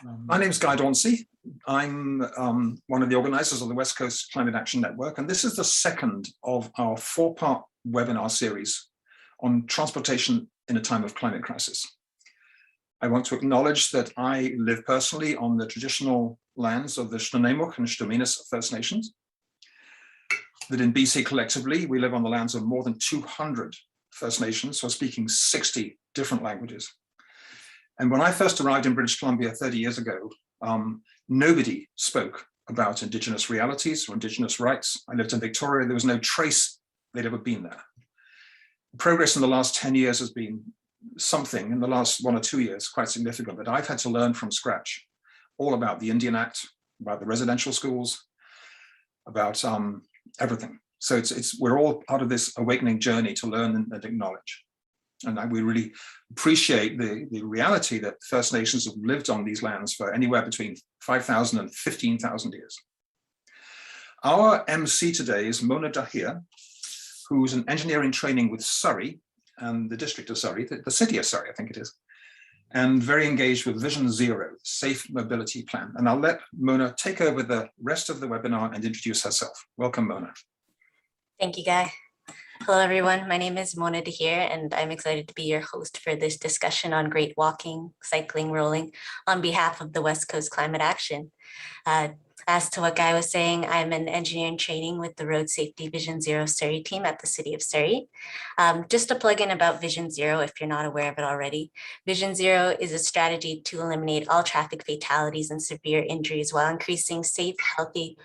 My name's Guy Dauncey. I'm one of the organizers of the West Coast Climate Action Network, and this is the second of our four-part webinar series on transportation in a time of climate crisis. I want to acknowledge that I live personally on the traditional lands of the Snuneymuxw and Shtoominis First Nations, that in BC collectively, we live on the lands of more than 200 First Nations, so speaking 60 different languages. And when I first arrived in British Columbia 30 years ago, nobody spoke about Indigenous realities or Indigenous rights. I lived in Victoria, there was no trace they'd ever been there. Progress in the last 10 years has been something, in the last 1 or 2 years, quite significant, but I've had to learn from scratch all about the Indian Act, about the residential schools, about everything. So we're all part of this awakening journey to learn and acknowledge. And we really appreciate the reality that First Nations have lived on these lands for anywhere between 5,000 and 15,000 years. Our MC today is Mona Dahir, who's an engineering training with Surrey and the district of Surrey, the city of Surrey, I think it is, and very engaged with Vision Zero, Safe Mobility Plan. And I'll let Mona take over the rest of the webinar and introduce herself. Welcome, Mona. Thank you, Guy. Hello, everyone. My name is Mona Dahir, and I'm excited to be your host for this discussion on great walking, cycling, rolling on behalf of the West Coast Climate Action. As to what Guy was saying, I'm an engineer in training with the Road Safety Vision Zero Surrey team at the City of Surrey. Just to plug in about Vision Zero, if you're not aware of it already, Vision Zero is a strategy to eliminate all traffic fatalities and severe injuries while increasing safe, healthy,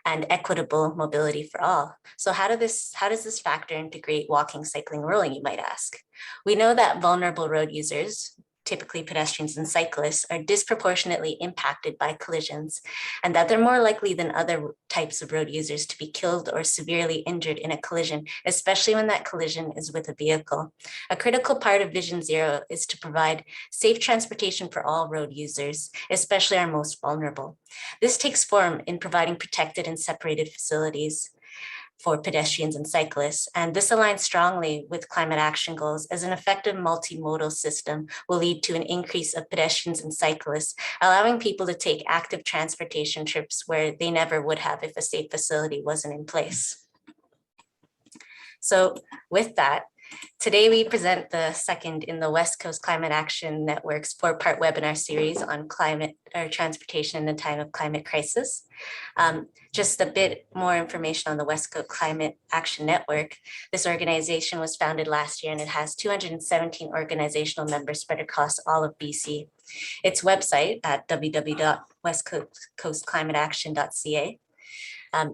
and equitable mobility for all. So how does this factor into great walking, cycling, rolling, you might ask? We know that vulnerable road users, typically pedestrians and cyclists, are disproportionately impacted by collisions, and that they're more likely than other types of road users to be killed or severely injured in a collision, especially when that collision is with a vehicle. A critical part of Vision Zero is to provide safe transportation for all road users, especially our most vulnerable. This takes form in providing protected and separated facilities for pedestrians and cyclists. And this aligns strongly with climate action goals, as an effective multimodal system will lead to an increase of pedestrians and cyclists, allowing people to take active transportation trips where they never would have if a safe facility wasn't in place. So with that, today we present the second in the West Coast Climate Action Network's four-part webinar series on climate or transportation in a time of climate crisis. Just a bit more information on the West Coast Climate Action Network. This organization was founded last year, and it has 217 organizational members spread across all of BC. Its website at www.westcoastclimateaction.ca.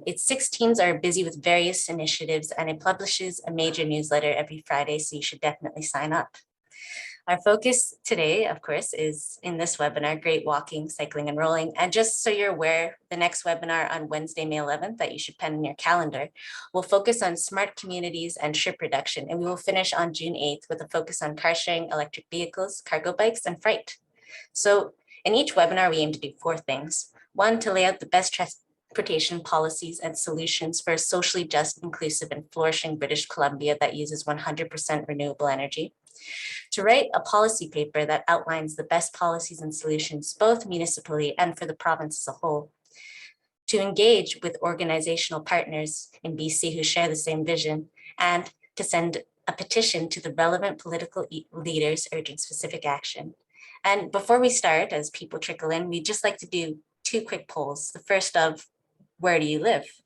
Its 6 teams are busy with various initiatives, and it publishes a major newsletter every Friday, so you should definitely sign up. Our focus today, of course, is in this webinar, great walking, cycling, and rolling. And just so you're aware, the next webinar on Wednesday, May 11th, that you should pen in your calendar, will focus on smart communities and trip reduction. And we will finish on June 8th with a focus on car sharing, electric vehicles, cargo bikes, and freight. So in each webinar, we aim to do 4 things. 1, to lay out the best transportation policies and solutions for a socially just, inclusive, and flourishing British Columbia that uses 100% renewable energy. To write a policy paper that outlines the best policies and solutions, both municipally and for the province as a whole. To engage with organizational partners in BC who share the same vision, and to send a petition to the relevant political leaders urging specific action. And before we start, as people trickle in, we'd just like to do 2 quick polls. The first of, where do you live?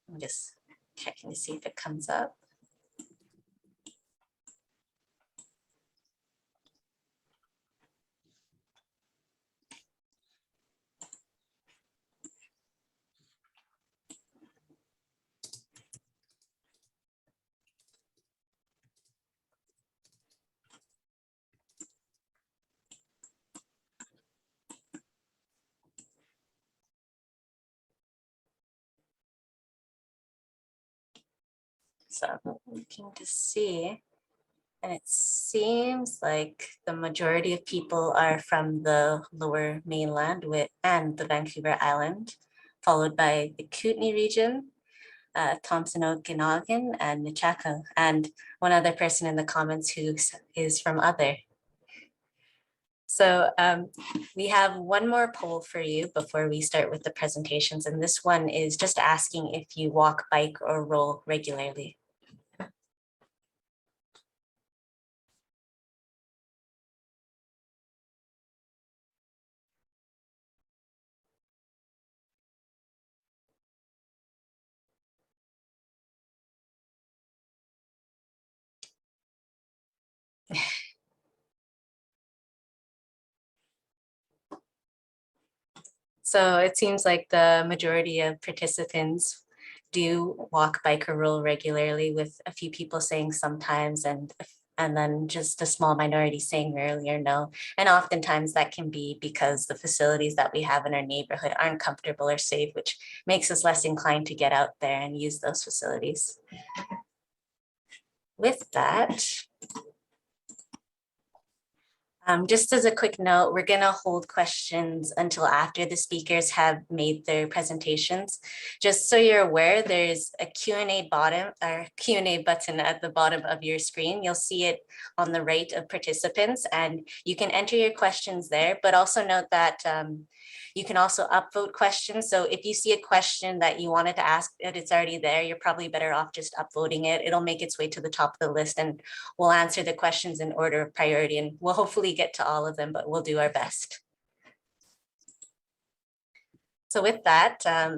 I'm just checking to see if it comes up. So I'm looking to see, and it seems like the majority of people are from the Lower Mainland and the Vancouver Island, followed by the Kootenay region, Thompson, Okanagan, and Nechako, and one other person in the comments who is from other. So we have one more poll for you before we start with the presentations. And this one is just asking if you walk, bike, or roll regularly. So it seems like the majority of participants do walk, bike, or roll regularly, with a few people saying sometimes and then just a small minority saying rarely or no. And oftentimes that can be because the facilities that we have in our neighborhood aren't comfortable or safe, which makes us less inclined to get out there and use those facilities. With that, just as a quick note, we're going to hold questions until after the speakers have made their presentations. Just so you're aware, there's a Q&A button at the bottom of your screen. You'll see it on the right of participants, and you can enter your questions there, but also note that you can also upvote questions. So if you see a question that you wanted to ask and it's already there, you're probably better off just upvoting it. It'll make its way to the top of the list, and we'll answer the questions in order of priority, and we'll hopefully get to all of them, but we'll do our best. So with that, I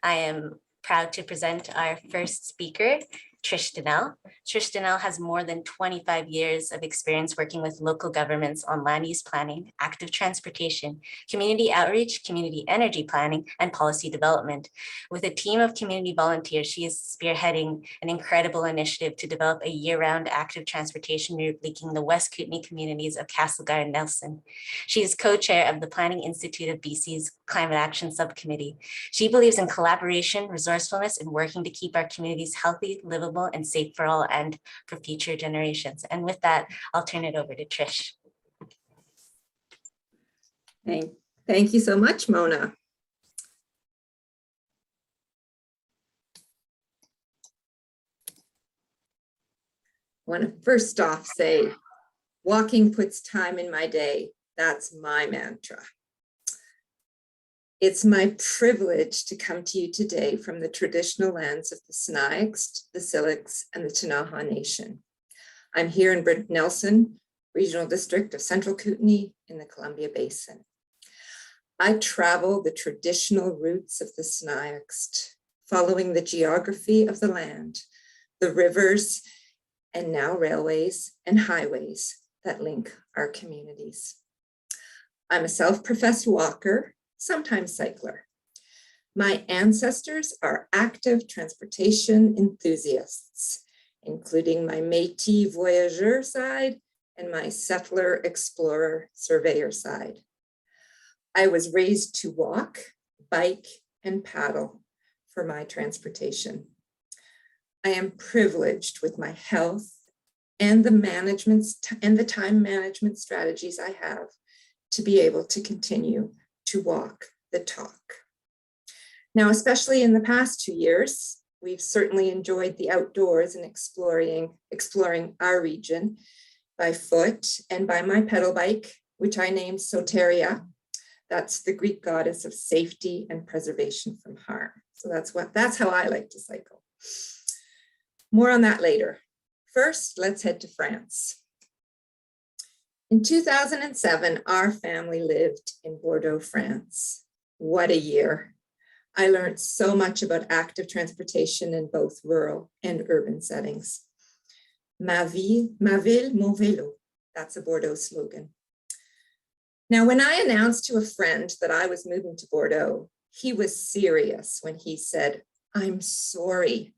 am proud to present our first speaker, Trish Dehnel. Trish Dehnel has more than 25 years of experience working with local governments on land use planning, active transportation, community outreach, community energy planning, and policy development. With a team of community volunteers, she is spearheading an incredible initiative to develop a year-round active transportation route linking the West Kootenay communities of Castlegar-Nelson. She is co-chair of the Planning Institute of BC's Climate Action Subcommittee. She believes in collaboration, resourcefulness, and working to keep our communities healthy, livable, and safe for all and for future generations. And with that, I'll turn it over to Trish. Thank you so much, Mona. I want to first off say, walking puts time in my day. That's my mantra. It's my privilege to come to you today from the traditional lands of the Snaiks, the Silix, and the Ktunaxa Nation. I'm here in Brent Nelson, Regional District of Central Kootenay in the Columbia Basin. I travel the traditional routes of the Snaiks, following the geography of the land, the rivers, and now railways and highways that link our communities. I'm a self-professed walker, sometimes cycler. My ancestors are active transportation enthusiasts, including my Métis voyageur side and my settler explorer surveyor side. I was raised to walk, bike, and paddle for my transportation. I am privileged with my health and the time management strategies I have to be able to continue to walk the talk. Now, especially in the past 2 years, we've certainly enjoyed the outdoors and exploring our region by foot and by my pedal bike, which I named Soteria. That's the Greek goddess of safety and preservation from harm. So that's how I like to cycle. More on that later. First, let's head to France. In 2007, our family lived in Bordeaux, France. What a year. I learned so much about active transportation in both rural and urban settings. Ma ville, mon vélo. That's a Bordeaux slogan. Now, when I announced to a friend that I was moving to Bordeaux, he was serious when he said, "I'm sorry.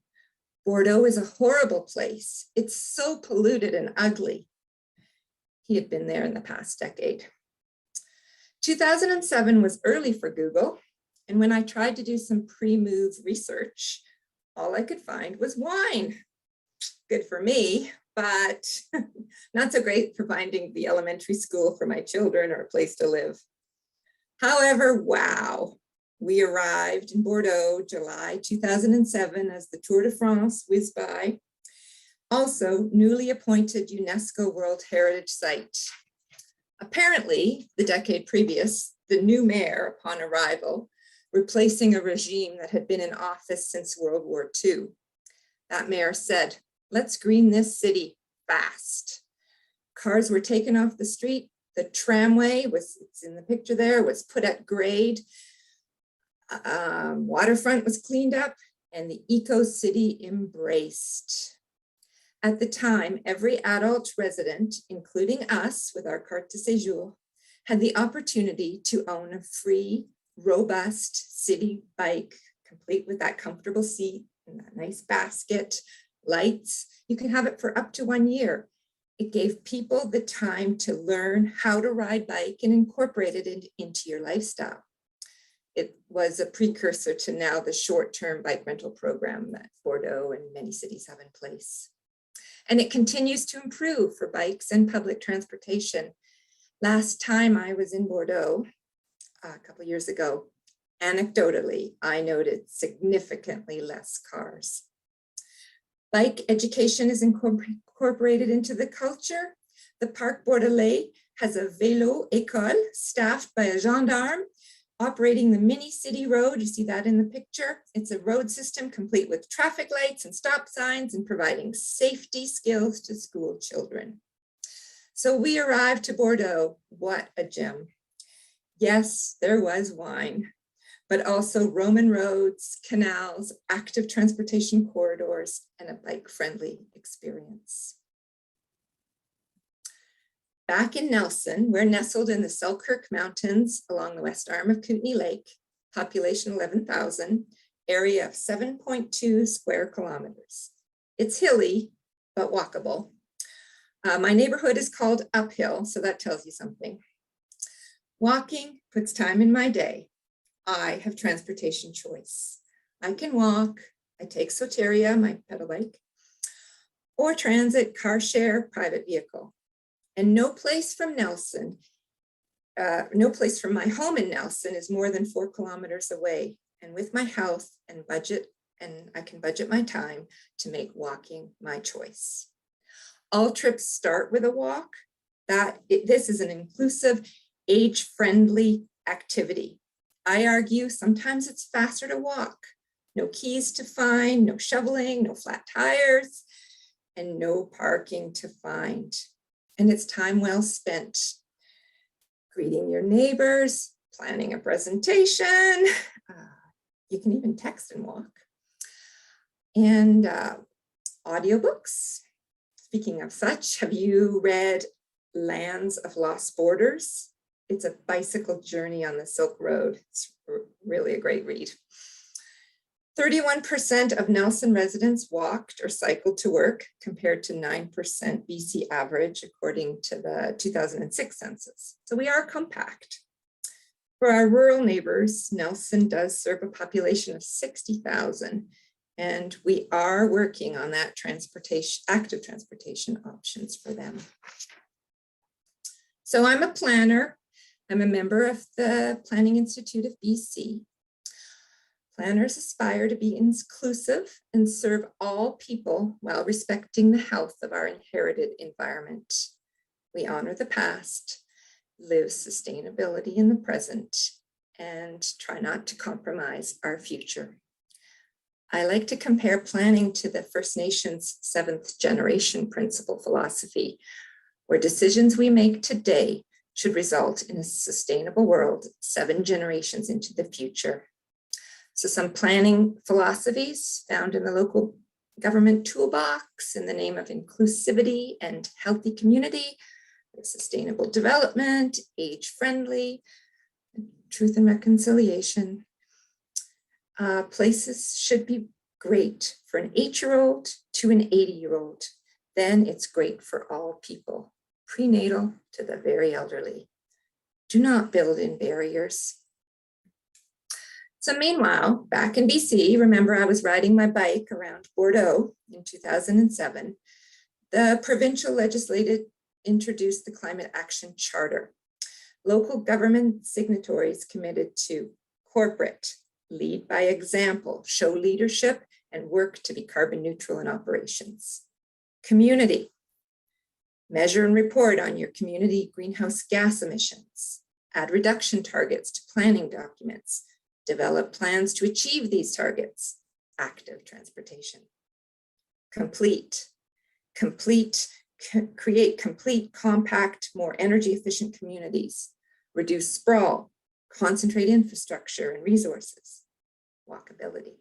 Bordeaux is a horrible place. It's so polluted and ugly." He had been there in the past decade. 2007 was early for Google, and when I tried to do some pre-move research, all I could find was wine. Good for me, but not so great for finding the elementary school for my children or a place to live. However, wow, we arrived in Bordeaux, July 2007, as the Tour de France whizzed by. Also, newly appointed UNESCO World Heritage Site. Apparently, the decade previous, the new mayor upon arrival, replacing a regime that had been in office since World War II. That mayor said, "Let's green this city fast." Cars were taken off the street. The tramway it's in the picture there, was put at grade. Waterfront was cleaned up and the eco city embraced. At the time, every adult resident, including us with our carte de séjour, had the opportunity to own a free, robust city bike, complete with that comfortable seat and that nice basket, lights. You can have it for up to 1 year. It gave people the time to learn how to ride bike and incorporate it into your lifestyle. It was a precursor to now the short-term bike rental program that Bordeaux and many cities have in place. And it continues to improve for bikes and public transportation. Last time I was in Bordeaux, a couple of years ago, anecdotally, I noted significantly less cars. Bike education is incorporated into the culture. The Parc Bordelais has a vélo école staffed by a gendarme operating the mini city road. You see that in the picture. It's a road system complete with traffic lights and stop signs and providing safety skills to school children. So we arrived to Bordeaux. What a gem. Yes, there was wine, but also Roman roads, canals, active transportation corridors, and a bike-friendly experience. Back in Nelson, we're nestled in the Selkirk Mountains along the west arm of Kootenay Lake, population 11,000, area of 7.2 square kilometers. It's hilly, but walkable. My neighborhood is called Uphill, so that tells you something. Walking puts time in my day. I have transportation choice. I can walk, I take Soteria, my pedal bike, or transit, car share, private vehicle. And no place from my home in Nelson is more than 4 kilometers away. And with my health and budget, and I can budget my time to make walking my choice. All trips start with a walk. This is an inclusive, age-friendly activity. I argue sometimes it's faster to walk. No keys to find, no shoveling, no flat tires, and no parking to find. And it's time well spent greeting your neighbors, planning a presentation. You can even text and walk. And audiobooks. Speaking of such, have you read Lands of Lost Borders? It's a bicycle journey on the Silk Road. It's really a great read. 31% of Nelson residents walked or cycled to work, compared to 9% BC average, according to the 2006 census. So we are compact. For our rural neighbors, Nelson does serve a population of 60,000, and we are working on that active transportation options for them. So I'm a planner. I'm a member of the Planning Institute of BC. Planners aspire to be inclusive and serve all people while respecting the health of our inherited environment. We honor the past, live sustainability in the present, and try not to compromise our future. I like to compare planning to the First Nations 7th generation principle philosophy, where decisions we make today should result in a sustainable world 7 generations into the future. So some planning philosophies found in the local government toolbox in the name of inclusivity and healthy community, sustainable development, age-friendly, truth and reconciliation. Places should be great for an 8-year-old to an 80-year-old. Then it's great for all people, prenatal to the very elderly. Do not build in barriers. So meanwhile, back in BC, remember I was riding my bike around Bordeaux in 2007. The provincial legislature introduced the Climate Action Charter. Local government signatories committed to corporate, lead by example, show leadership, and work to be carbon neutral in operations. Community, Measure and report on your community greenhouse gas emissions. Add reduction targets to planning documents. Develop plans to achieve these targets. Active transportation. Create complete, compact, more energy efficient communities. Reduce sprawl. Concentrate infrastructure and resources. Walkability.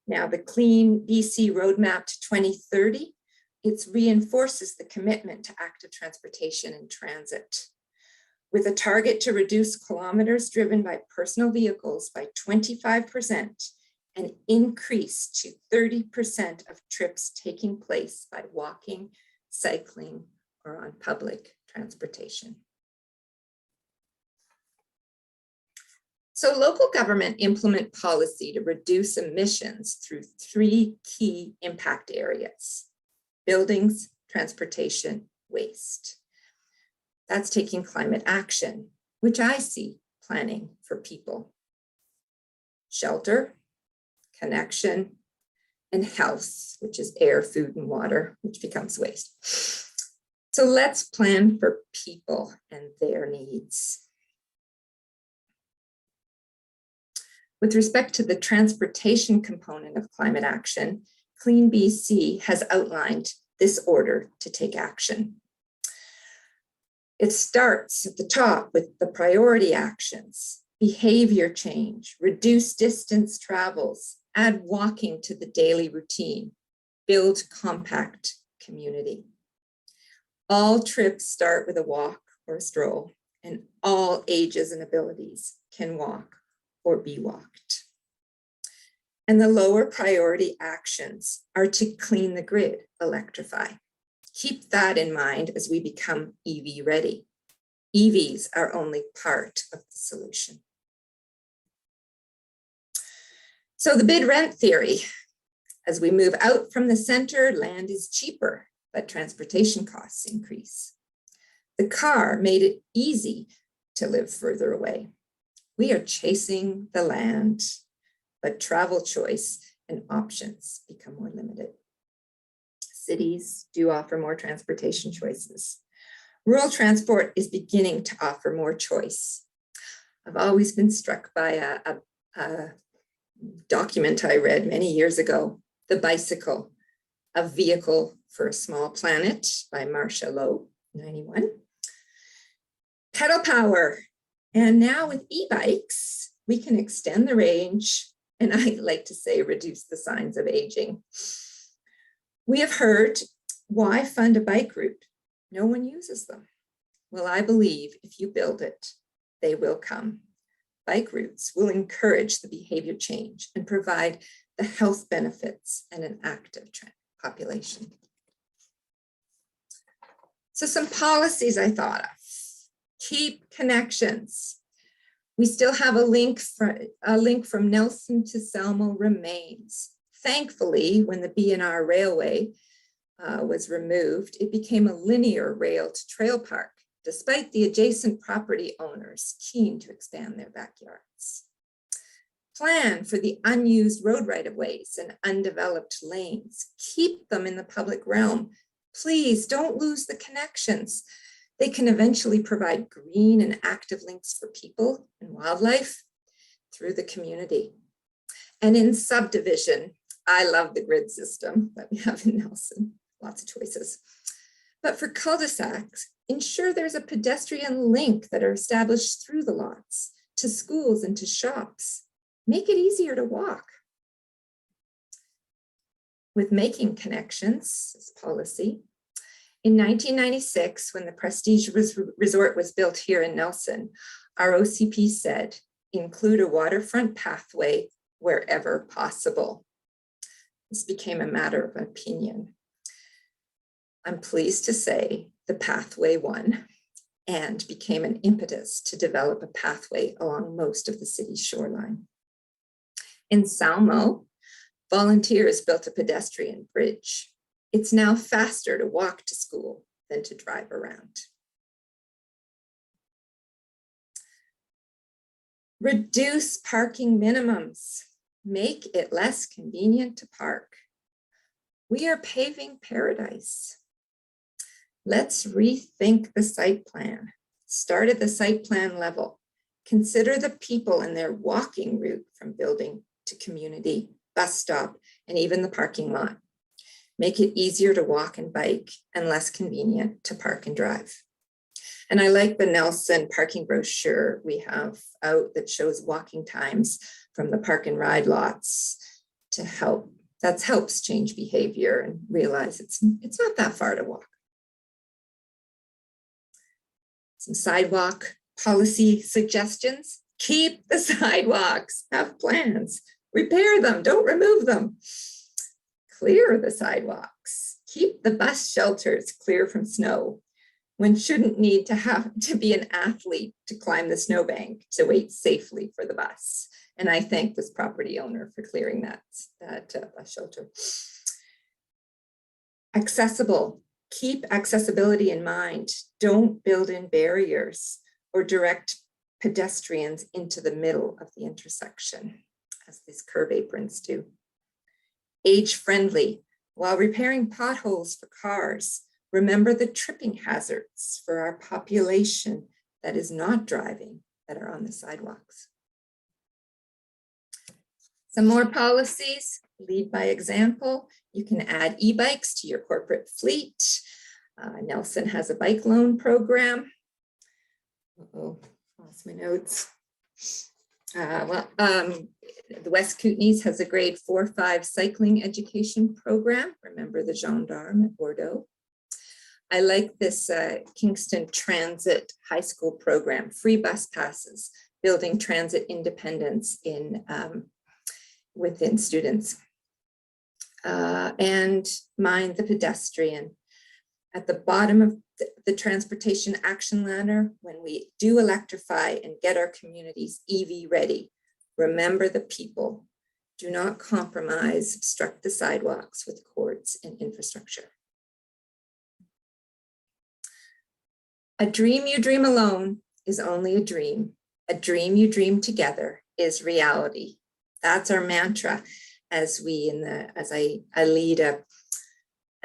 Now the Clean BC Roadmap to 2030, it reinforces the commitment to active transportation and transit, with a target to reduce kilometers driven by personal vehicles by 25% and increase to 30% of trips taking place by walking, cycling, or on public transportation. So local government implement policy to reduce emissions through 3 key impact areas: buildings, transportation, waste. That's taking climate action, which I see planning for people. Shelter, connection, and health, which is air, food, and water, which becomes waste. So let's plan for people and their needs. With respect to the transportation component of climate action, Clean BC has outlined this order to take action. It starts at the top with the priority actions: behavior change, reduce distance travels, add walking to the daily routine, build compact community. All trips start with a walk or a stroll, and all ages and abilities can walk or be walked. And the lower priority actions are to clean the grid, electrify. Keep that in mind as we become EV ready. EVs are only part of the solution. So the bid rent theory: as we move out from the center, land is cheaper, but transportation costs increase. The car made it easy to live further away. We are chasing the land, but travel choice and options become more limited. Cities do offer more transportation choices. Rural transport is beginning to offer more choice. I've always been struck by a document I read many years ago, The Bicycle, A Vehicle for a Small Planet by Marcia Lowe, 91. Pedal power. And now with e-bikes, we can extend the range, and I like to say reduce the signs of aging. We have heard, why fund a bike route? No one uses them. Well, I believe if you build it, they will come. Bike routes will encourage the behavior change and provide the health benefits and an active population. So some policies I thought of. Keep connections. We still have a link from Nelson to Selma remains. Thankfully, when the B&R Railway was removed, it became a linear rail to trail park, despite the adjacent property owners keen to expand their backyards. Plan for the unused road right-of-ways and undeveloped lanes. Keep them in the public realm. Please don't lose the connections. They can eventually provide green and active links for people and wildlife through the community. And in subdivision, I love the grid system that we have in Nelson, lots of choices. But for cul-de-sacs, ensure there's a pedestrian link that are established through the lots to schools and to shops. Make it easier to walk. With making connections, this policy, in 1996, when the Prestige Resort was built here in Nelson, our OCP said, include a waterfront pathway wherever possible. This became a matter of opinion. I'm pleased to say the pathway won and became an impetus to develop a pathway along most of the city's shoreline. In Salmo, volunteers built a pedestrian bridge. It's now faster to walk to school than to drive around. Reduce parking minimums. Make it less convenient to park. We are paving paradise. Let's rethink the site plan. Start at the site plan level. Consider the people and their walking route from building to community, bus stop, and even the parking lot. Make it easier to walk and bike and less convenient to park and drive. And I like the Nelson parking brochure we have out that shows walking times from the park and ride lots to help. That helps change behavior and realize it's not that far to walk. Some sidewalk policy suggestions. Keep the sidewalks, have plans, repair them, don't remove them. Clear the sidewalks, keep the bus shelters clear from snow. One shouldn't need to have to be an athlete to climb the snowbank to wait safely for the bus. And I thank this property owner for clearing that bus shelter. Accessible. Keep accessibility in mind. Don't build in barriers or direct pedestrians into the middle of the intersection, as these curb aprons do. Age-friendly. While repairing potholes for cars, remember the tripping hazards for our population that is not driving, that are on the sidewalks. Some more policies. Lead by example. You can add e-bikes to your corporate fleet. Nelson has a bike loan program. Uh-oh, lost my notes. The West Kootenay has a grade 4-5 cycling education program. Remember the gendarme at Bordeaux. I like this Kingston Transit High School program, free bus passes, building transit independence within students. And mind the pedestrian. At the bottom of the transportation action ladder, when we do electrify and get our communities EV ready, remember the people. Do not compromise, obstruct the sidewalks with cords and infrastructure. A dream you dream alone is only a dream. A dream you dream together is reality. That's our mantra as I lead a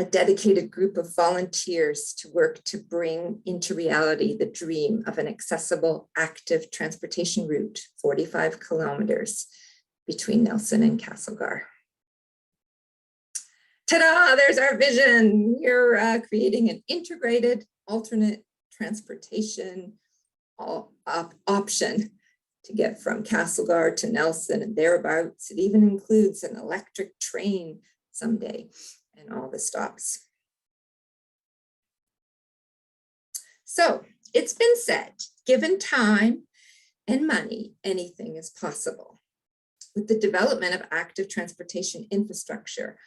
dedicated group of volunteers to work to bring into reality the dream of an accessible, active transportation route, 45 kilometers between Nelson and Castlegar. Ta-da, there's our vision. We're creating an integrated alternate transportation option to get from Castlegar to Nelson and thereabouts. It even includes an electric train someday and all the stops. So it's been said, given time and money, anything is possible. With the development of active transportation infrastructure,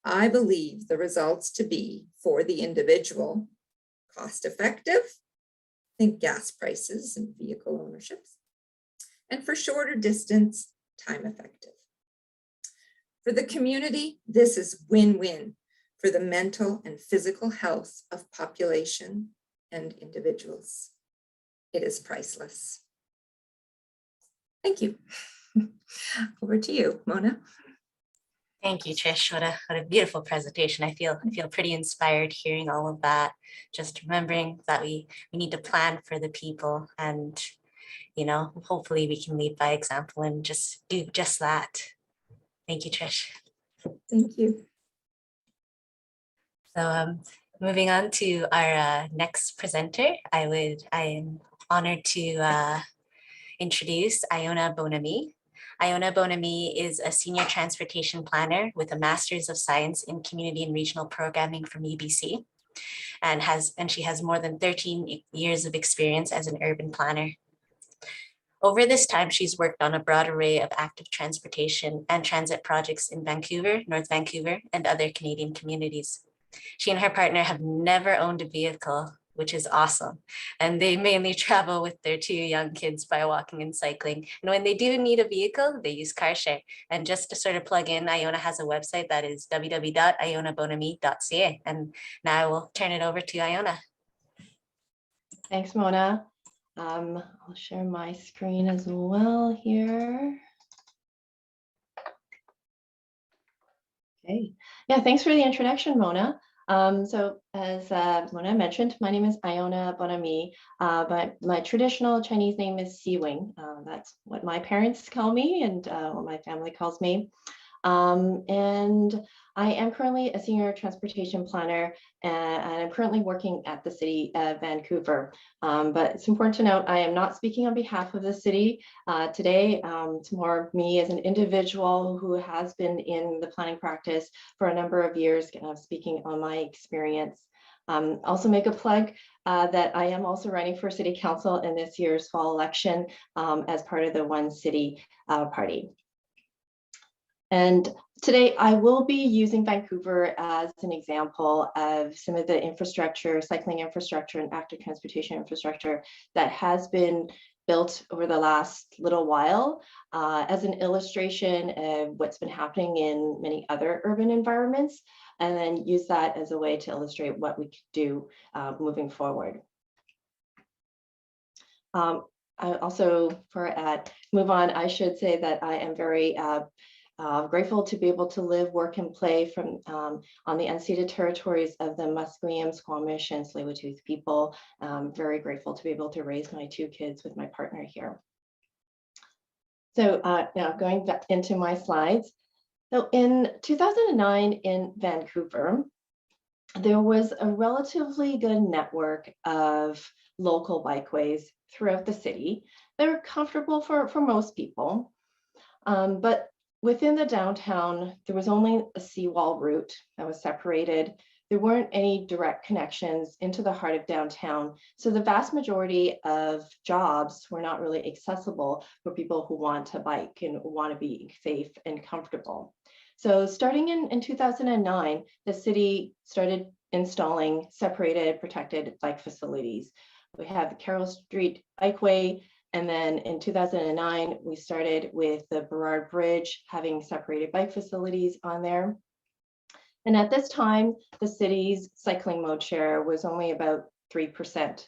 I believe the results to be for the individual, cost effective, think gas prices and vehicle ownerships, and for shorter distance, time effective. For the community, this is win-win for the mental and physical health of population and individuals. It is priceless. Thank you. Over to you, Mona. Thank you, Trish. What a beautiful presentation. I feel pretty inspired hearing all of that. Just remembering that we need to plan for the people, and hopefully we can lead by example and just do just that. Thank you, Trish. Thank you. So moving on to our next presenter, I am honored to introduce Iona Bonami. Iona Bonami is a senior transportation planner with a Master's of Science in Community and Regional Programming from UBC, and she has more than 13 years of experience as an urban planner. Over this time, she's worked on a broad array of active transportation and transit projects in Vancouver, North Vancouver, and other Canadian communities. She and her partner have never owned a vehicle, which is awesome. And they mainly travel with their 2 young kids by walking and cycling. And when they do need a vehicle, they use car share. And just to sort of plug in, Iona has a website that is www.ionabonami.ca. And now I will turn it over to Iona. Thanks, Mona. I'll share my screen as well here. Okay. Yeah, thanks for the introduction, Mona. So as Mona mentioned, my name is Iona Bonami, but my traditional Chinese name is Siwing. That's what my parents call me and what my family calls me. And I am currently a senior transportation planner, and I'm currently working at the city of Vancouver. But it's important to note, I am not speaking on behalf of the city today. It's more me as an individual who has been in the planning practice for a number of years, speaking on my experience. Also make a plug that I am also running for city council in this year's fall election as part of the One City party. And today I will be using Vancouver as an example of some of the infrastructure, cycling infrastructure and active transportation infrastructure that has been built over the last little while as an illustration of what's been happening in many other urban environments, and then use that as a way to illustrate what we could do moving forward. I also, before I move on, I should say that I am very grateful to be able to live, work, and play from on the unceded territories of the Musqueam, Squamish, and Tsleil-Waututh people. Very grateful to be able to raise my 2 kids with my partner here. So now going back into my slides. So in 2009 in Vancouver, there was a relatively good network of local bikeways throughout the city. They're comfortable for most people, but within the downtown, there was only a seawall route that was separated. There weren't any direct connections into the heart of downtown. So the vast majority of jobs were not really accessible for people who want to bike and want to be safe and comfortable. So starting in 2009, the city started installing separated protected bike facilities. We have the Carroll Street Bikeway, and then in 2009, we started with the Burrard Bridge having separated bike facilities on there. And at this time, the city's cycling mode share was only about 3%.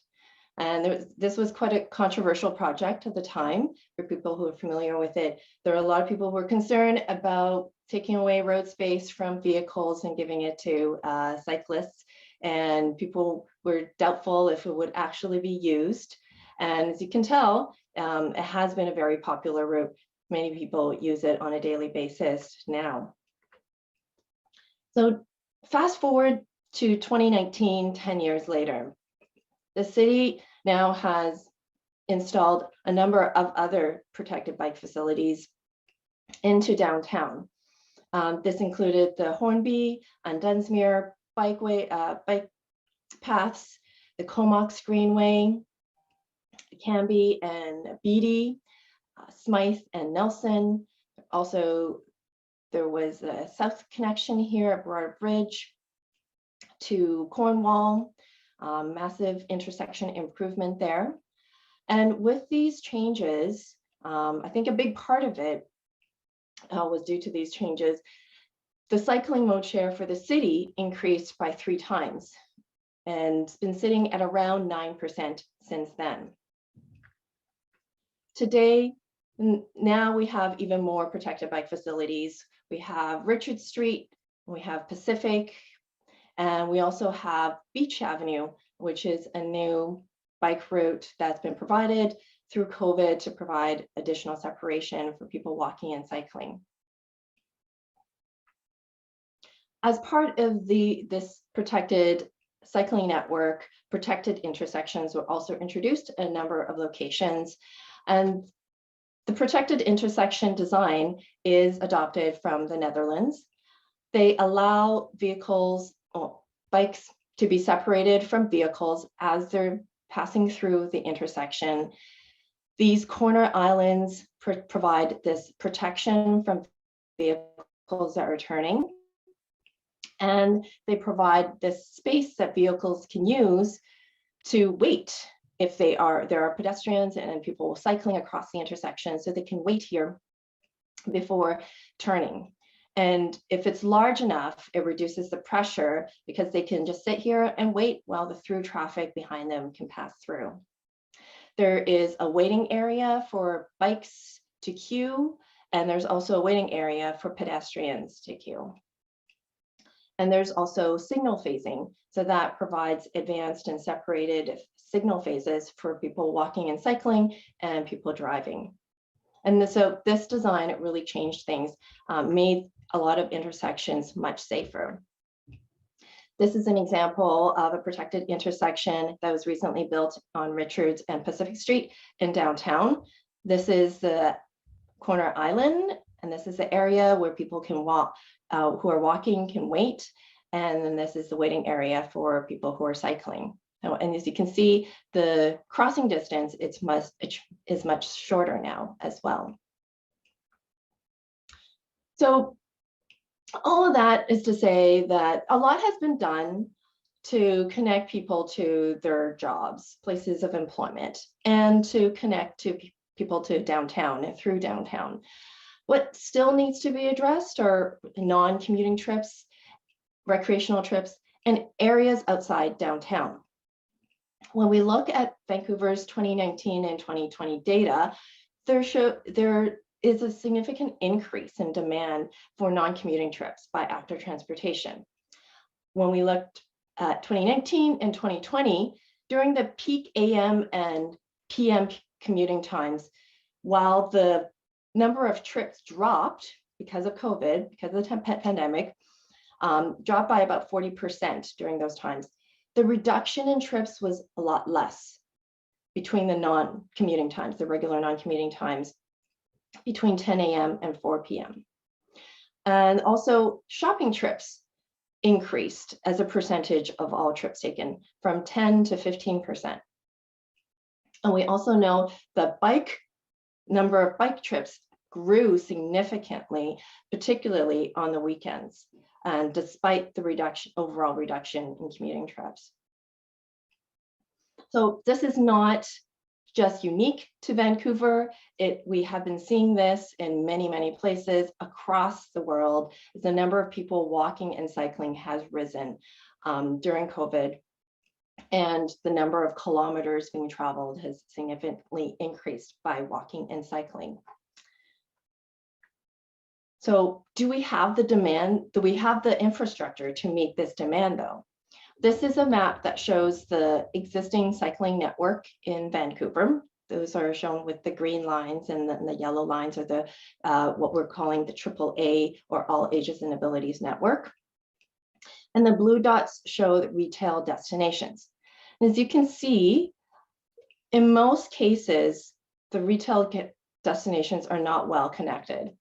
And this was quite a controversial project at the time for people who are familiar with it. There are a lot of people who were concerned about taking away road space from vehicles and giving it to cyclists. And people were doubtful if it would actually be used. And as you can tell, it has been a very popular route. Many people use it on a daily basis now. So fast forward to 2019, 10 years later, the city now has installed a number of other protected bike facilities into downtown. This included the Hornby and Dunsmuir bike paths, the Comox Greenway, Canby and Beatty, Smythe and Nelson. Also, there was a south connection here at Burrard Bridge to Cornwall, massive intersection improvement there. And with these changes, I think a big part of it was due to these changes. The cycling mode share for the city increased by 3 times and it's been sitting at around 9% since then. Today, now we have even more protected bike facilities. We have Richard Street, we have Pacific, and we also have Beach Avenue, which is a new bike route that's been provided through COVID to provide additional separation for people walking and cycling. As part of this protected cycling network, protected intersections were also introduced at a number of locations. And the protected intersection design is adopted from the Netherlands. They allow vehicles, bikes to be separated from vehicles as they're passing through the intersection. These corner islands provide this protection from vehicles that are turning. And they provide this space that vehicles can use to wait if there are pedestrians and people cycling across the intersection, so they can wait here before turning. And if it's large enough, it reduces the pressure because they can just sit here and wait while the through traffic behind them can pass through. There is a waiting area for bikes to queue, and there's also a waiting area for pedestrians to queue. And there's also signal phasing. So that provides advanced and separated signal phases for people walking and cycling and people driving. And so this design, it really changed things, made a lot of intersections much safer. This is an example of a protected intersection that was recently built on Richards and Pacific Street in downtown. This is the corner island, and this is the area where people can walk, who are walking can wait. And then this is the waiting area for people who are cycling. And as you can see, the crossing distance is much shorter now as well. So all of that is to say that a lot has been done to connect people to their jobs, places of employment, and to connect to people to downtown and through downtown. What still needs to be addressed are non-commuting trips, recreational trips, and areas outside downtown. When we look at Vancouver's 2019 and 2020 data, there is a significant increase in demand for non-commuting trips by active transportation. When we looked at 2019 and 2020, during the peak AM and PM commuting times, while the number of trips dropped because of COVID, because of the pandemic, dropped by about 40% during those times, the reduction in trips was a lot less between the non-commuting times, the regular non-commuting times, between 10 a.m. and 4 p.m. And also shopping trips increased as a percentage of all trips taken from 10 to 15%. And we also know the number of bike trips grew significantly, particularly on the weekends, and despite the overall reduction in commuting trips. So this is not just unique to Vancouver. We have been seeing this in many, many places across the world. The number of people walking and cycling has risen during COVID, and the number of kilometers being traveled has significantly increased by walking and cycling. So do we have the demand? Do we have the infrastructure to meet this demand though? This is a map that shows the existing cycling network in Vancouver. Those are shown with the green lines, and the yellow lines are the what we're calling the AAA, or All Ages and Abilities Network. And the blue dots show the retail destinations. And as you can see, in most cases, the retail destinations are not well connected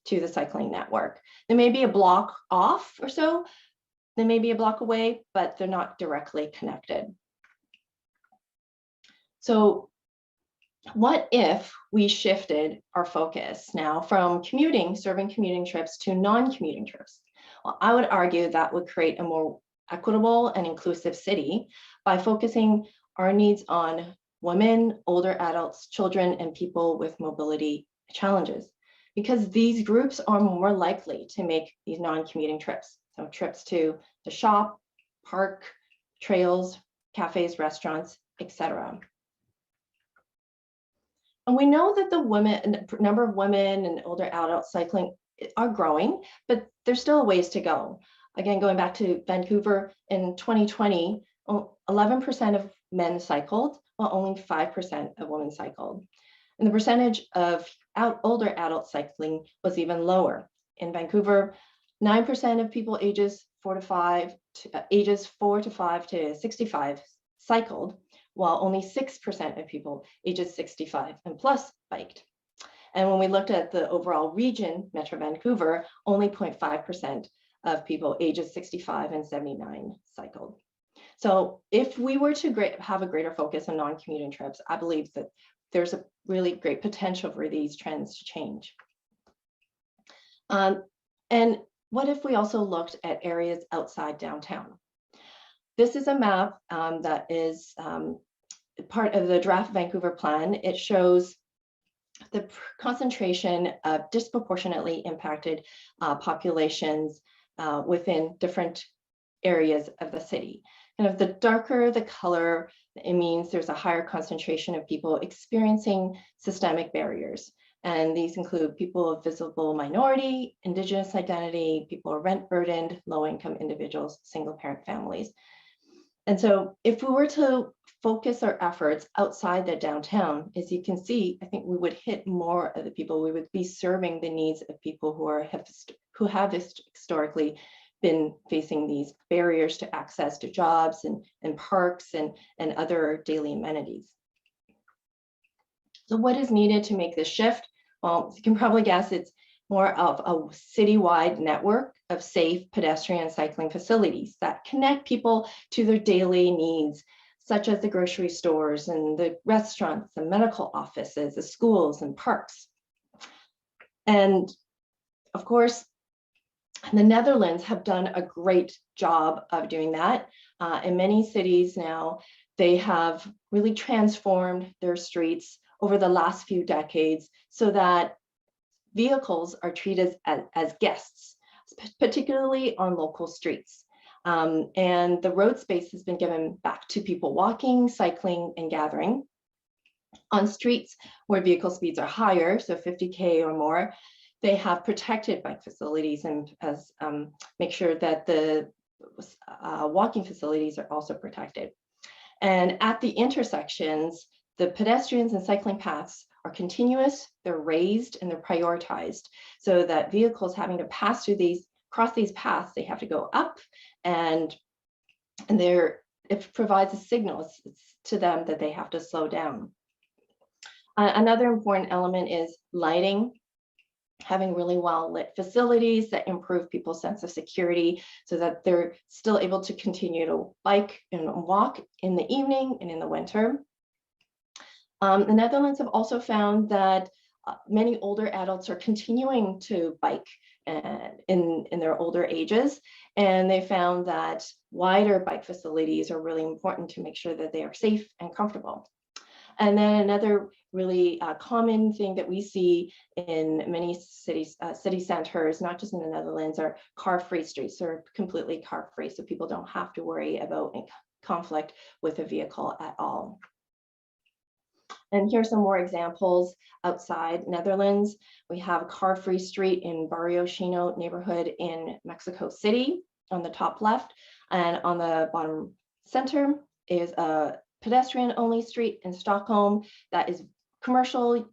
to the cycling network. They may be a block off or so, they may be a block away, but they're not directly connected. So what if we shifted our focus now from serving commuting trips to non-commuting trips? Well, I would argue that would create a more equitable and inclusive city by focusing our needs on women, older adults, children, and people with mobility challenges, because these groups are more likely to make these non-commuting trips. So trips to the shop, park, trails, cafes, restaurants, etc. And we know that the number of women and older adults cycling are growing, but there's still a ways to go. Again, going back to Vancouver in 2020, 11% of men cycled, while only 5% of women cycled. And the percentage of older adult cycling was even lower. In Vancouver, 9% of people ages 4 to 5 to 65 cycled, while only 6% of people ages 65 and plus biked. And when we looked at the overall region, Metro Vancouver, only 0.5% of people ages 65 and 79 cycled. So if we were to have a greater focus on non-commuting trips, I believe that there's a really great potential for these trends to change. And what if we also looked at areas outside downtown? This is a map that is part of the draft Vancouver plan. It shows the concentration of disproportionately impacted populations within different areas of the city. And if the darker the color, it means there's a higher concentration of people experiencing systemic barriers. And these include people of visible minority, Indigenous identity, people of rent burdened, low-income individuals, single-parent families. And so if we were to focus our efforts outside the downtown, as you can see, I think we would hit more of the people. We would be serving the needs of people who have historically been facing these barriers to access to jobs and parks and other daily amenities. So what is needed to make this shift? Well, you can probably guess it's more of a citywide network of safe pedestrian cycling facilities that connect people to their daily needs, such as the grocery stores and the restaurants, the medical offices, the schools and parks. And of course, the Netherlands have done a great job of doing that. In many cities now, they have really transformed their streets over the last few decades so that vehicles are treated as guests, particularly on local streets. And the road space has been given back to people walking, cycling, and gathering. On streets where vehicle speeds are higher, so 50K or more, they have protected bike facilities and make sure that the walking facilities are also protected. And at the intersections, the pedestrians and cycling paths are continuous, they're raised, and they're prioritized so that vehicles having to pass through cross these paths, they have to go up, and it provides a signal to them that they have to slow down. Another important element is lighting, having really well lit facilities that improve people's sense of security so that they're still able to continue to bike and walk in the evening and in the winter. The Netherlands have also found that many older adults are continuing to bike in their older ages, and they found that wider bike facilities are really important to make sure that they are safe and comfortable. And then another really common thing that we see in many cities, city centers, not just in the Netherlands, are car-free streets. They're completely car-free, so people don't have to worry about conflict with a vehicle at all. And here's some more examples outside Netherlands. We have a car-free street in Barrio Chino neighborhood in Mexico City on the top left, and on the bottom center is a pedestrian-only street in Stockholm that is commercial,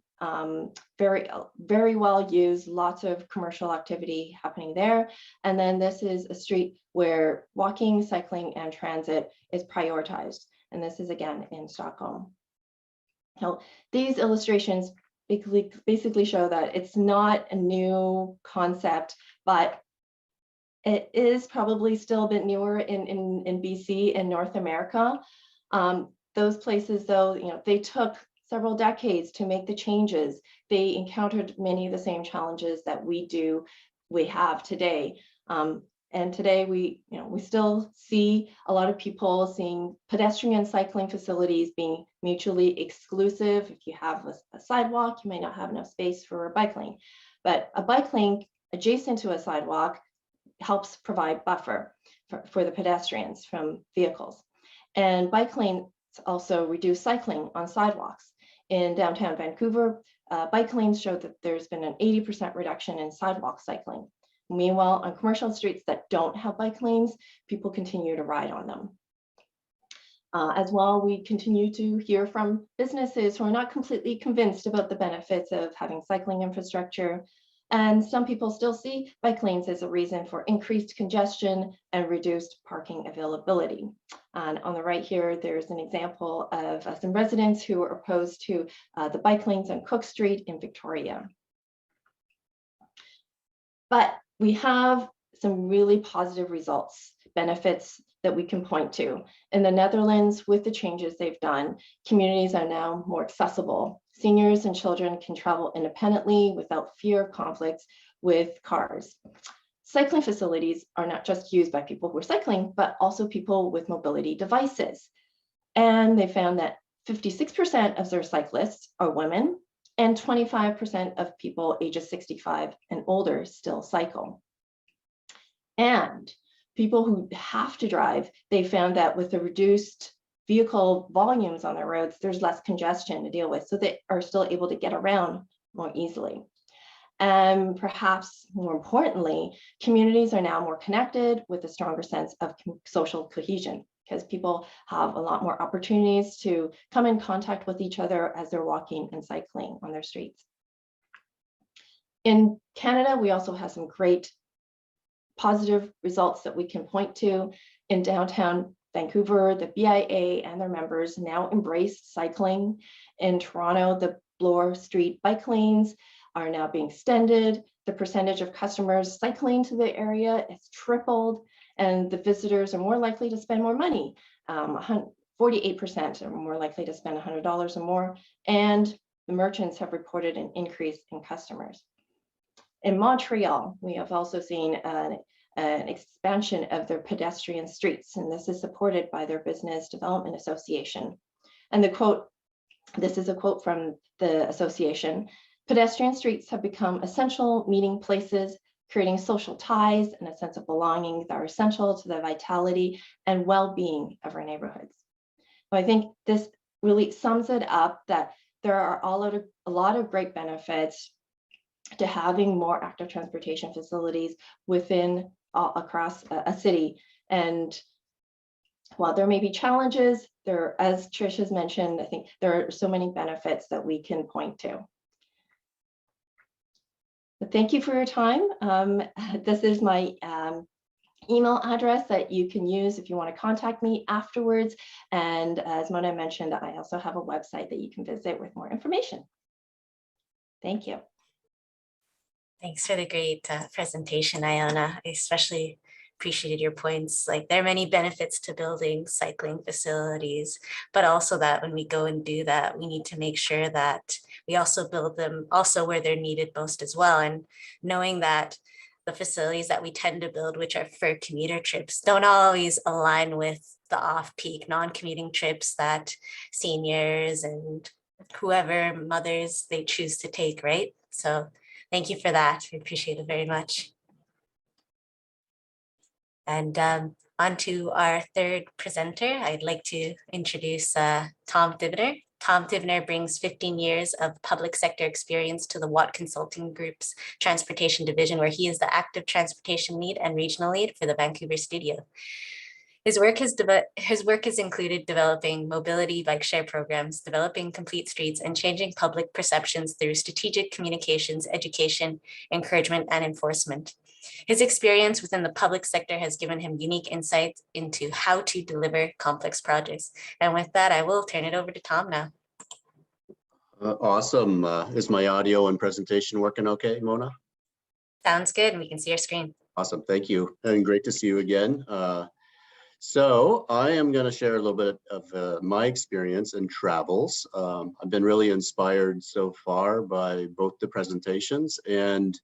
very well used, lots of commercial activity happening there. And then this is a street where walking, cycling, and transit is prioritized. And this is again in Stockholm. Now, these illustrations basically show that it's not a new concept, but it is probably still a bit newer in BC and North America. Those places, though, they took several decades to make the changes. They encountered many of the same challenges that we have today. And today we still see a lot of people seeing pedestrian cycling facilities being mutually exclusive. If you have a sidewalk, you may not have enough space for a bike lane, but a bike lane adjacent to a sidewalk helps provide buffer for the pedestrians from vehicles. And bike lanes also reduce cycling on sidewalks. In downtown Vancouver, bike lanes show that there's been an 80% reduction in sidewalk cycling. Meanwhile, on commercial streets that don't have bike lanes, people continue to ride on them. As well, we continue to hear from businesses who are not completely convinced about the benefits of having cycling infrastructure. And some people still see bike lanes as a reason for increased congestion and reduced parking availability. And on the right here, there's an example of some residents who are opposed to the bike lanes on Cook Street in Victoria. But we have some really positive results, benefits that we can point to. In the Netherlands, with the changes they've done, communities are now more accessible. Seniors and children can travel independently without fear of conflicts with cars. Cycling facilities are not just used by people who are cycling, but also people with mobility devices. And they found that 56% of their cyclists are women, and 25% of people ages 65 and older still cycle. And people who have to drive, they found that with the reduced vehicle volumes on the roads, there's less congestion to deal with. So they are still able to get around more easily. And perhaps more importantly, communities are now more connected with a stronger sense of social cohesion, because people have a lot more opportunities to come in contact with each other as they're walking and cycling on their streets. In Canada, we also have some great positive results that we can point to. In downtown Vancouver, the BIA and their members now embrace cycling. In Toronto, the Bloor Street bike lanes are now being extended. The percentage of customers cycling to the area has tripled, and the visitors are more likely to spend more money. 48% are more likely to spend $100 or more, and the merchants have reported an increase in customers. In Montreal, we have also seen an expansion of their pedestrian streets, and this is supported by their Business Development Association. And the quote, this is a quote from the association: "Pedestrian streets have become essential meeting places, creating social ties and a sense of belonging that are essential to the vitality and well-being of our neighborhoods." I think this really sums it up, that there are a lot of great benefits to having more active transportation facilities within across a city. And while there may be challenges, there, as Trish has mentioned, I think there are so many benefits that we can point to. But thank you for your time. This is my email address that you can use if you want to contact me afterwards. And as Mona mentioned, I also have a website that you can visit with more information. Thank you. Thanks for the great presentation, Iona. I especially appreciated your points. Like, there are many benefits to building cycling facilities, but also that when we go and do that, we need to make sure that we also build them also where they're needed most as well. And knowing that the facilities that we tend to build, which are for commuter trips, don't always align with the off-peak non-commuting trips that seniors and whoever mothers they choose to take, right? So thank you for that. We appreciate it very much. And on to our third presenter, I'd like to introduce Tom Thiboder. Tom Thivener brings 15 years of public sector experience to the Watt Consulting Group's Transportation Division, where he is the active transportation lead and regional lead for the Vancouver studio. His work has included developing mobility bike share programs, developing complete streets, and changing public perceptions through strategic communications, education, encouragement, and enforcement. His experience within the public sector has given him unique insights into how to deliver complex projects. And with that, I will turn it over to Tom now. Awesome. Is my audio and presentation working okay, Mona? Sounds good. We can see your screen. Awesome. Thank you. And great to see you again. So I am going to share a little bit of my experience and travels. I've been really inspired so far by both the presentations, and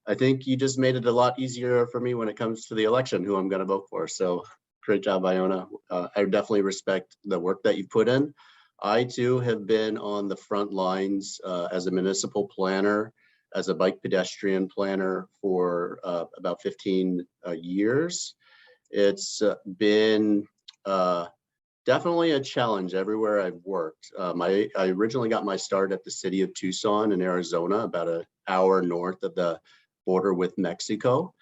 I think you just made it a lot easier for me when it comes to the election, who I'm going to vote for. So great job, Iona. I definitely respect the work that you've put in. I too have been on the front lines as a municipal planner, as a bike pedestrian planner for about 15 years. It's been definitely a challenge everywhere I've worked. I originally got my start at the city of Tucson in Arizona, about an hour north of the border with Mexico.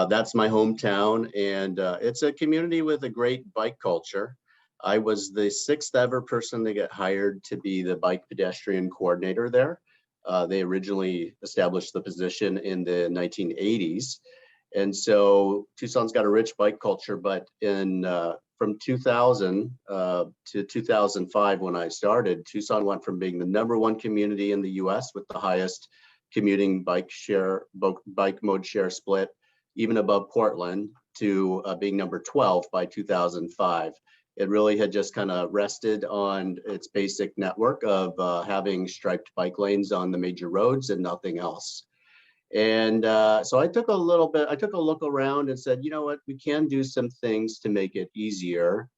That's my hometown, and it's a community with a great bike culture. I was the 6th ever person to get hired to be the bike pedestrian coordinator there. They originally established the position in the 1980s. And so Tucson's got a rich bike culture, but from 2000 to 2005, when I started, Tucson went from being the #1 community in the US with the highest commuting bike mode share split, even above Portland, to being number 12 by 2005. It really had just kind of rested on its basic network of having striped bike lanes on the major roads and nothing else. And so I took a look around and said, you know what, we can do some things to make it easier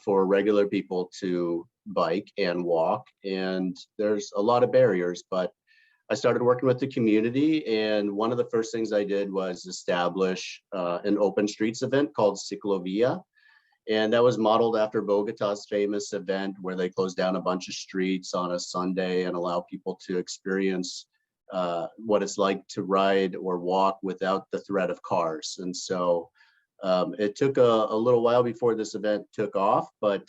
for regular people to bike and walk. And there's a lot of barriers, but I started working with the community. And one of the first things I did was establish an open streets event called Ciclovia. And that was modeled after Bogota's famous event where they closed down a bunch of streets on a Sunday and allow people to experience what it's like to ride or walk without the threat of cars. And so it took a little while before this event took off, but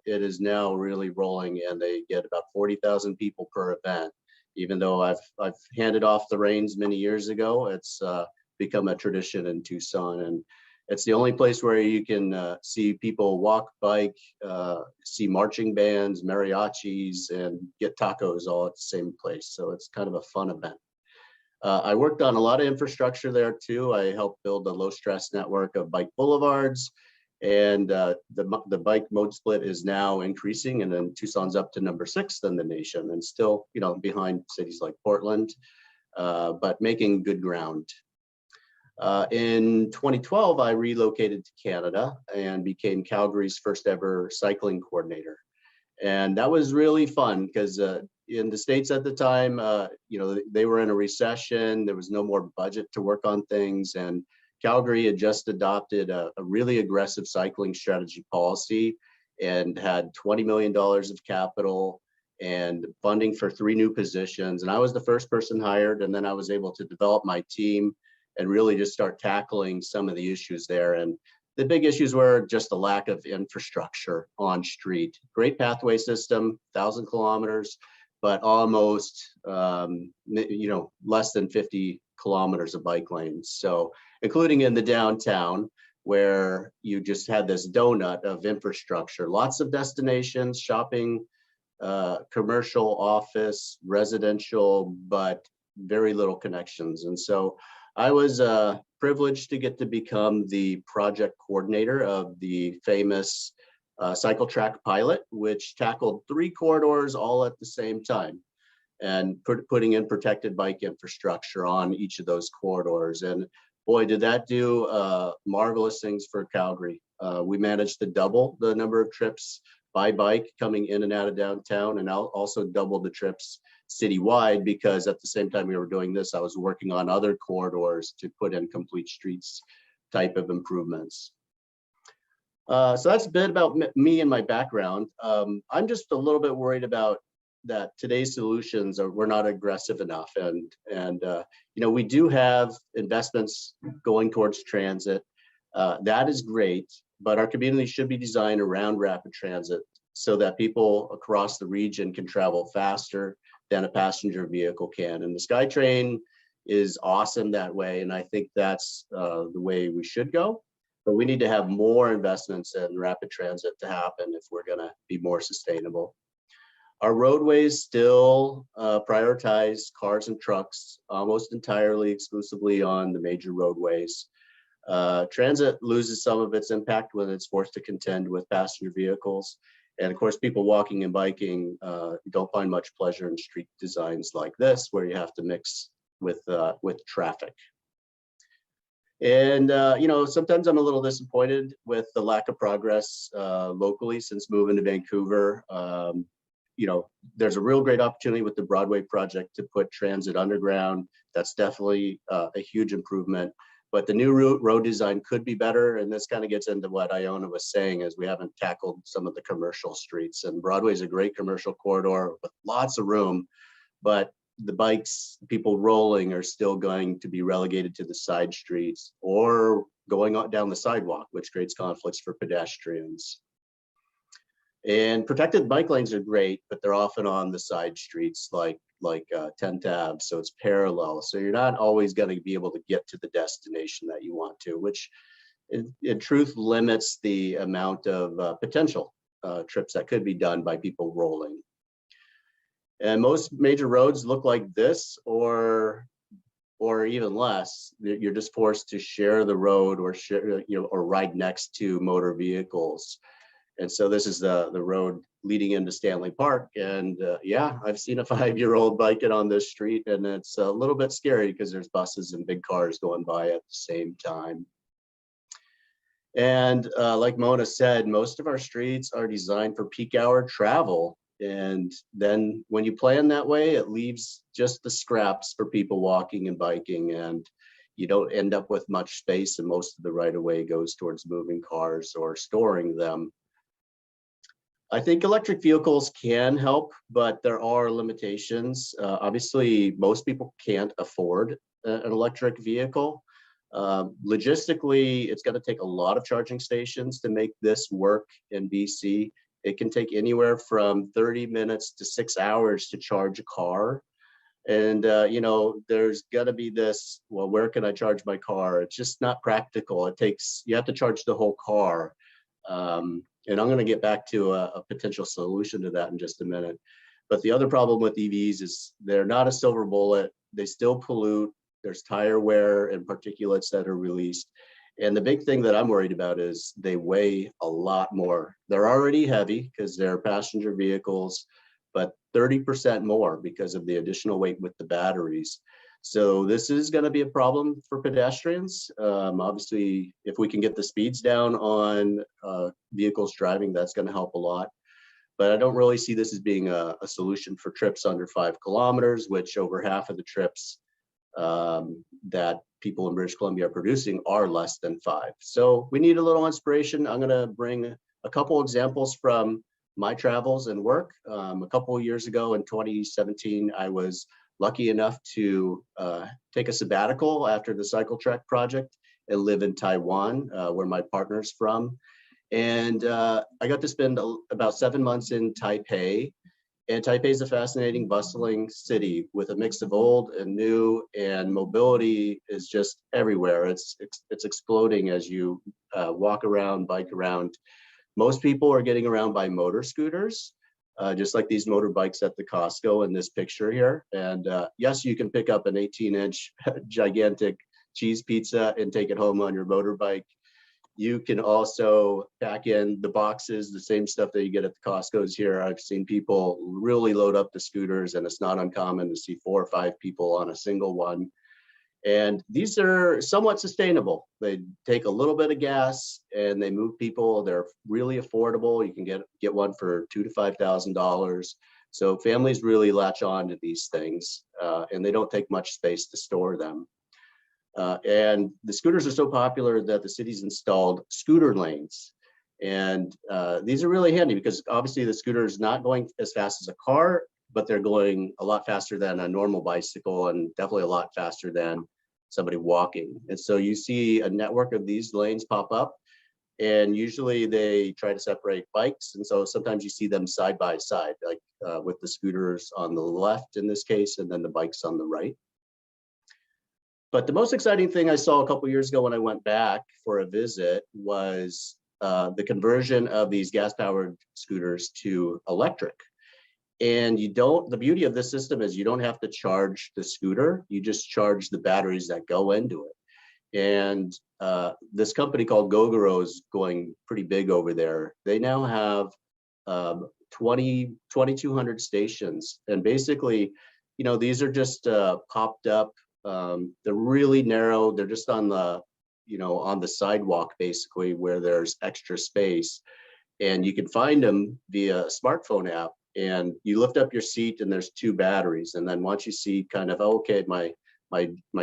it is now really rolling, and they get about 40,000 people per event. Even though I've handed off the reins many years ago, it's become a tradition in Tucson, and it's the only place where you can see people walk, bike, see marching bands, mariachis, and get tacos all at the same place. So it's kind of a fun event. I worked on a lot of infrastructure there too. I helped build a low stress network of bike boulevards, and the bike mode split is now increasing, and then Tucson's up to number 6 in the nation, and still, you know, behind cities like Portland, but making good ground. In 2012, I relocated to Canada and became Calgary's first ever cycling coordinator. And that was really fun because in the States at the time, you know, they were in a recession. There was no more budget to work on things. And Calgary had just adopted a really aggressive cycling strategy policy and had $20 million of capital and funding for 3 new positions. And I was the first person hired. And then I was able to develop my team and really just start tackling some of the issues there. And the big issues were just the lack of infrastructure on street. Great pathway system, 1,000 kilometers, but almost, you know, less than 50 kilometers of bike lanes. So including in the downtown, where you just had this donut of infrastructure, lots of destinations, shopping, commercial, office, residential, but very little connections. And so I was privileged to get to become the project coordinator of the famous cycle track pilot, which tackled 3 corridors all at the same time, and putting in protected bike infrastructure on each of those corridors. And boy, did that do marvelous things for Calgary. We managed to double the number of trips by bike coming in and out of downtown, and also double the trips citywide, because at the same time we were doing this, I was working on other corridors to put in complete streets type of improvements. So that's a bit about me and my background. I'm just a little bit worried about that today's solutions were not aggressive enough, and you know, we do have investments going towards transit. That is great, but our community should be designed around rapid transit so that people across the region can travel faster than a passenger vehicle can. And the SkyTrain is awesome that way, and I think that's the way we should go. But we need to have more investments in rapid transit to happen if we're going to be more sustainable. Our roadways still prioritize cars and trucks almost entirely exclusively on the major roadways. Transit loses some of its impact when it's forced to contend with passenger vehicles. And of course, people walking and biking don't find much pleasure in street designs like this, where you have to mix with traffic. And you know, sometimes I'm a little disappointed with the lack of progress locally since moving to Vancouver. You know, there's a real great opportunity with the Broadway project to put transit underground. That's definitely a huge improvement. But the new road design could be better, and this kind of gets into what Iona was saying, as we haven't tackled some of the commercial streets. And Broadway is a great commercial corridor with lots of room, but the bikes, people rolling, are still going to be relegated to the side streets or going down the sidewalk, which creates conflicts for pedestrians. And protected bike lanes are great, but they're often on the side streets like 10th Ave, so it's parallel. So you're not always going to be able to get to the destination that you want to, which in truth limits the amount of potential trips that could be done by people rolling. And most major roads look like this, or even less. You're just forced to share the road or share, you know, or ride next to motor vehicles. And so this is the road leading into Stanley Park. And yeah, I've seen a 5-year-old biking on this street, and it's a little bit scary because there's buses and big cars going by at the same time. And like Mona said, most of our streets are designed for peak hour travel. And then when you plan that way, it leaves just the scraps for people walking and biking. And you don't end up with much space, and most of the right of way goes towards moving cars or storing them. I think electric vehicles can help, but there are limitations. Obviously, most people can't afford an electric vehicle. Logistically, it's going to take a lot of charging stations to make this work in BC. It can take anywhere from 30 minutes to 6 hours to charge a car. And, you know, there's going to be this, well, where can I charge my car? It's just not practical. You have to charge the whole car. And I'm going to get back to a potential solution to that in just a minute. But the other problem with EVs is they're not a silver bullet. They still pollute. There's tire wear and particulates that are released. And the big thing that I'm worried about is they weigh a lot more. They're already heavy because they're passenger vehicles, but 30% more because of the additional weight with the batteries. So this is going to be a problem for pedestrians. Obviously, if we can get the speeds down on vehicles driving, that's going to help a lot. But I don't really see this as being a solution for trips under 5 kilometers, which over half of the trips that people in British Columbia are producing are less than 5. So we need a little inspiration. I'm going to bring a couple examples from my travels and work. A couple of years ago in 2017, I was lucky enough to take a sabbatical after the Cycle Trek project and live in Taiwan, where my partner's from. And I got to spend about 7 months in Taipei. And Taipei is a fascinating, bustling city with a mix of old and new, and mobility is just everywhere. It's exploding as you walk around, bike around. Most people are getting around by motor scooters, just like these motorbikes at the Costco in this picture here. And yes, you can pick up an 18-inch gigantic cheese pizza and take it home on your motorbike. You can also pack in the boxes, the same stuff that you get at the Costco's here. I've seen people really load up the scooters, and it's not uncommon to see 4 or 5 people on a single one. And these are somewhat sustainable. They take a little bit of gas and they move people. They're really affordable. You can get one for $2,000 to $5,000. So families really latch on to these things, and they don't take much space to store them. And the scooters are so popular that the city's installed scooter lanes. And these are really handy because obviously the scooter is not going as fast as a car, but they're going a lot faster than a normal bicycle and definitely a lot faster than somebody walking. And so you see a network of these lanes pop up, and usually they try to separate bikes. And so sometimes you see them side by side, like with the scooters on the left in this case, and then the bikes on the right. But the most exciting thing I saw a couple of years ago when I went back for a visit was the conversion of these gas-powered scooters to electric. And the beauty of this system is you don't have to charge the scooter, you just charge the batteries that go into it. And this company called Gogoro is going pretty big over there. They now have 2,200 stations. And basically, you know, these are just popped up. They're really narrow. They're just on the sidewalk, basically, where there's extra space. And you can find them via a smartphone app. And you lift up your seat and there's 2 batteries. And then once you see kind of, okay, my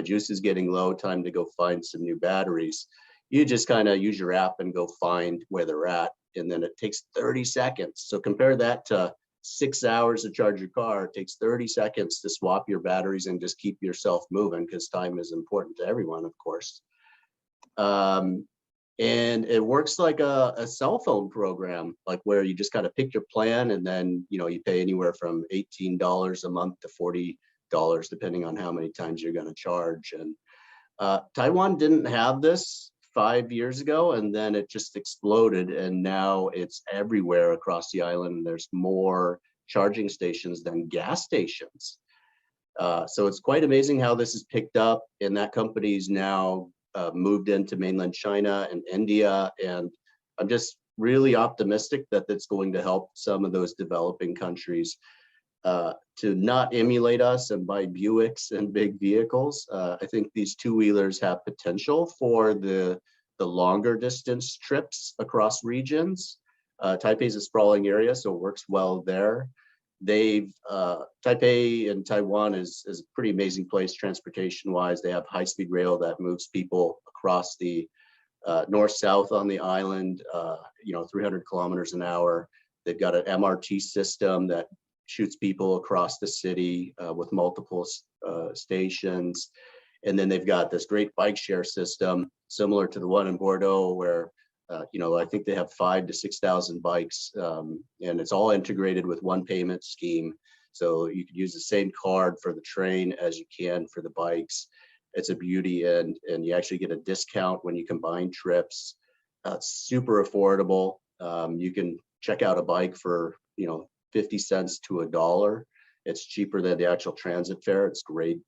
juice is getting low, time to go find some new batteries, you just kind of use your app and go find where they're at. And then it takes 30 seconds. So compare that to 6 hours to charge your car. It takes 30 seconds to swap your batteries and just keep yourself moving, because time is important to everyone, of course. And it works like a cell phone program, like where you just kind of pick your plan, and then, you know, you pay anywhere from $18 a month to $40, depending on how many times you're going to charge. And Taiwan didn't have this 5 years ago, and then it just exploded, and now it's everywhere across the island. There's more charging stations than gas stations. So it's quite amazing how this is picked up, and that company's now moved into mainland China and India. And I'm just really optimistic that that's going to help some of those developing countries to not emulate us and buy Buicks and big vehicles. I think these 2-wheelers have potential for the longer distance trips across regions. Taipei is a sprawling area, so it works well there. Taipei in Taiwan is a pretty amazing place transportation-wise. They have high-speed rail that moves people across the north-south on the island, 300 kilometers an hour. They've got an MRT system that shoots people across the city with multiple stations. And then they've got this great bike share system, similar to the one in Bordeaux, where I think they have 5,000 to 6,000 bikes, and it's all integrated with one payment scheme. So you could use the same card for the train as you can for the bikes. It's a beauty, and you actually get a discount when you combine trips. Super affordable. You can check out a bike for 50 cents to $1. It's cheaper than the actual transit fare. It's great.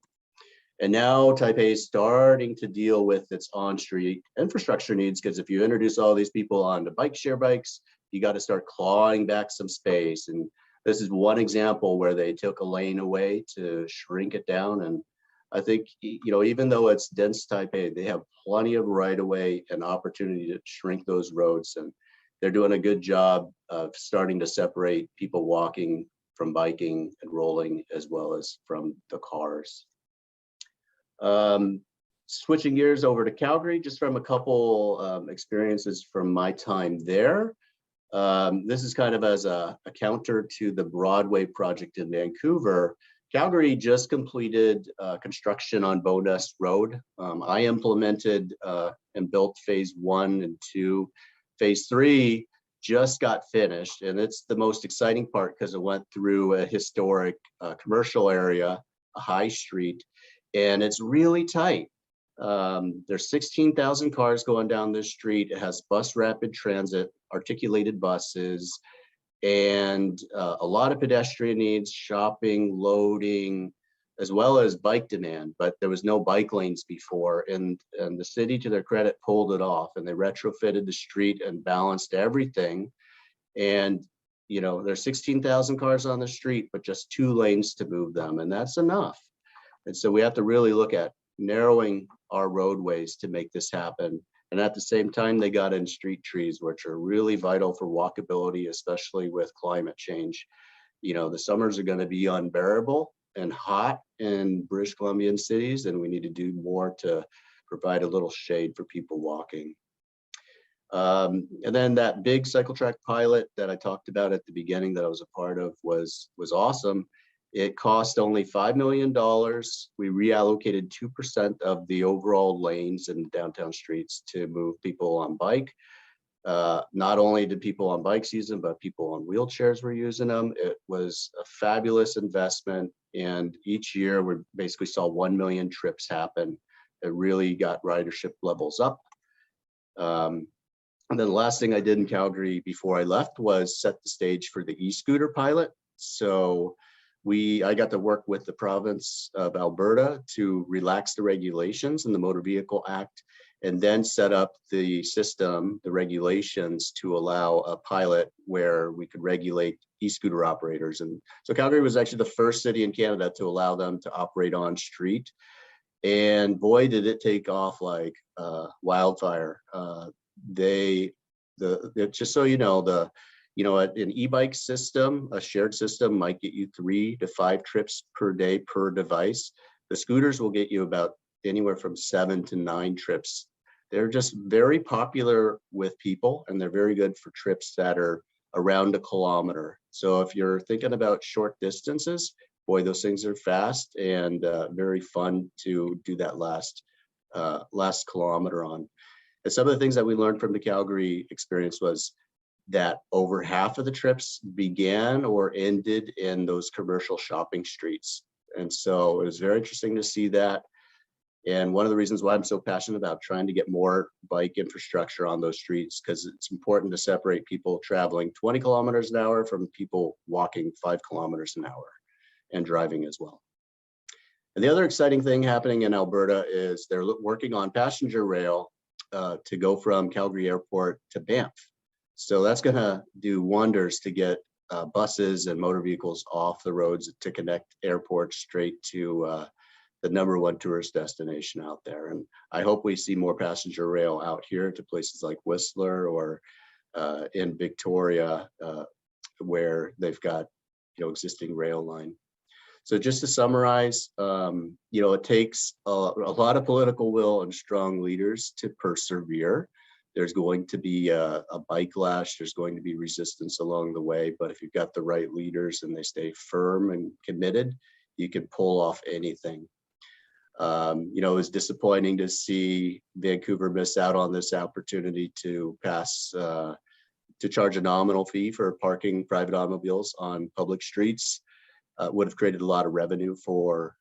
And now Taipei is starting to deal with its on-street infrastructure needs, because if you introduce all these people onto bike share bikes, you got to start clawing back some space. And this is one example where they took a lane away to shrink it down. And I think, even though it's dense Taipei, they have plenty of right-of-way and opportunity to shrink those roads. And they're doing a good job of starting to separate people walking from biking and rolling, as well as from the cars. Switching gears over to Calgary, just from a couple experiences from my time there. This is kind of as a counter to the Broadway project in Vancouver. Calgary just completed construction on Bowness Road. I implemented and built phase 1 and 2. Phase 3 just got finished, and it's the most exciting part because it went through a historic commercial area, a high street, and it's really tight. There's 16,000 cars going down this street. It has bus rapid transit, articulated buses, and a lot of pedestrian needs, shopping, loading, as well as bike demand. But there was no bike lanes before, and the city, to their credit, pulled it off, and they retrofitted the street and balanced everything. And there's 16,000 cars on the street, but just 2 lanes to move them, and that's enough. And so we have to really look at narrowing our roadways to make this happen. And at the same time, they got in street trees, which are really vital for walkability, especially with climate change. The summers are going to be unbearable and hot in British Columbian cities, and we need to do more to provide a little shade for people walking. And then that big cycle track pilot that I talked about at the beginning that I was a part of was awesome. It cost only $5 million. We reallocated 2% of the overall lanes in downtown streets to move people on bike. Not only did people on bikes use them, but people on wheelchairs were using them. It was a fabulous investment. And each year we basically saw 1 million trips happen. It really got ridership levels up. And then the last thing I did in Calgary before I left was set the stage for the e-scooter pilot. So I got to work with the province of Alberta to relax the regulations in the Motor Vehicle Act, and then set up the system, the regulations, to allow a pilot where we could regulate e-scooter operators. And so Calgary was actually the first city in Canada to allow them to operate on street. And boy, did it take off like wildfire. Just so you know, an e-bike system, a shared system, might get you 3 to 5 trips per day per device. The scooters will get you about anywhere from 7 to 9 trips. They're just very popular with people, and they're very good for trips that are around a kilometer. So if you're thinking about short distances, boy, those things are fast and very fun to do that last kilometer on. And some of the things that we learned from the Calgary experience was that over half of the trips began or ended in those commercial shopping streets. And so it was very interesting to see that. And one of the reasons why I'm so passionate about trying to get more bike infrastructure on those streets, because it's important to separate people traveling 20 kilometers an hour from people walking 5 kilometers an hour and driving as well. And the other exciting thing happening in Alberta is they're working on passenger rail to go from Calgary Airport to Banff. So that's going to do wonders to get buses and motor vehicles off the roads to connect airports straight to the #1 tourist destination out there. And I hope we see more passenger rail out here to places like Whistler or in Victoria, where they've got existing rail line. So just to summarize, it takes a lot of political will and strong leaders to persevere. There's going to be a bike lash, there's going to be resistance along the way, but if you've got the right leaders and they stay firm and committed, you can pull off anything. It was disappointing to see Vancouver miss out on this opportunity to charge a nominal fee for parking private automobiles on public streets. Would have created a lot of revenue for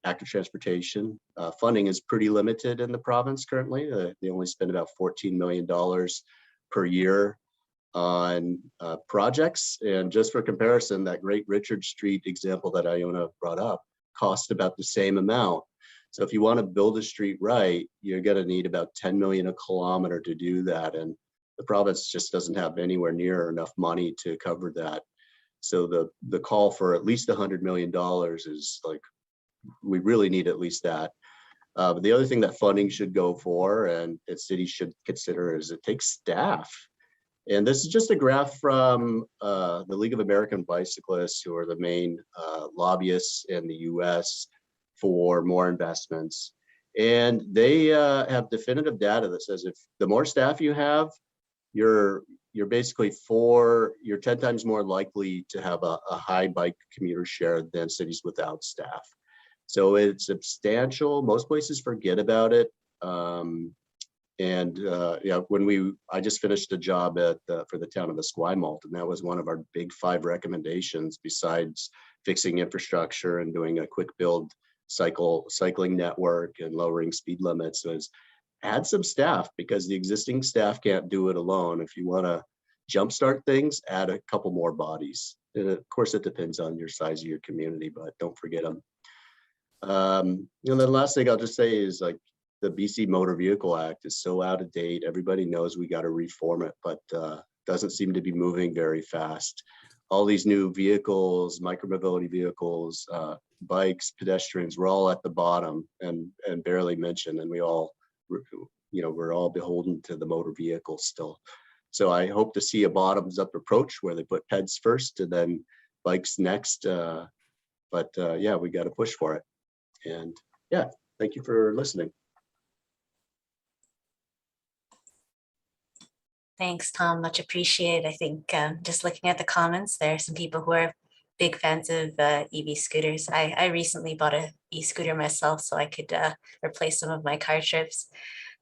active transportation. Funding is pretty limited in the province currently. They only spend about $14 million per year on projects. And just for comparison, that Great Richard Street example that Iona brought up cost about the same amount. So if you want to build a street right, you're going to need about 10 million a kilometer to do that. And the province just doesn't have anywhere near enough money to cover that. So the call for at least $100 million is like, we really need at least that. But the other thing that funding should go for, and that cities should consider, is it takes staff. And this is just a graph from the League of American Bicyclists, who are the main lobbyists in the US for more investments. And they have definitive data that says if the more staff you have, you're basically you're 10 times more likely to have a high bike commuter share than cities without staff. So it's substantial. Most places forget about it. I just finished a job for the town of Esquimalt, and that was one of our big 5 recommendations, besides fixing infrastructure and doing a quick build cycling network and lowering speed limits, was add some staff, because the existing staff can't do it alone. If you want to jumpstart things, add a couple more bodies. And of course, it depends on your size of your community, but don't forget them. The last thing I'll just say is, like, the BC Motor Vehicle Act is so out of date. Everybody knows we got to reform it, but doesn't seem to be moving very fast. All these new vehicles, micromobility vehicles, bikes, pedestrians, we're all at the bottom and barely mentioned, and we're all beholden to the motor vehicle still. So I hope to see a bottoms up approach where they put peds first and then bikes next. We got to push for it. And thank you for listening. Thanks, Tom. Much appreciated. I think just looking at the comments, there are some people who are big fans of EV scooters. I recently bought an e-scooter myself, so I could replace some of my car trips.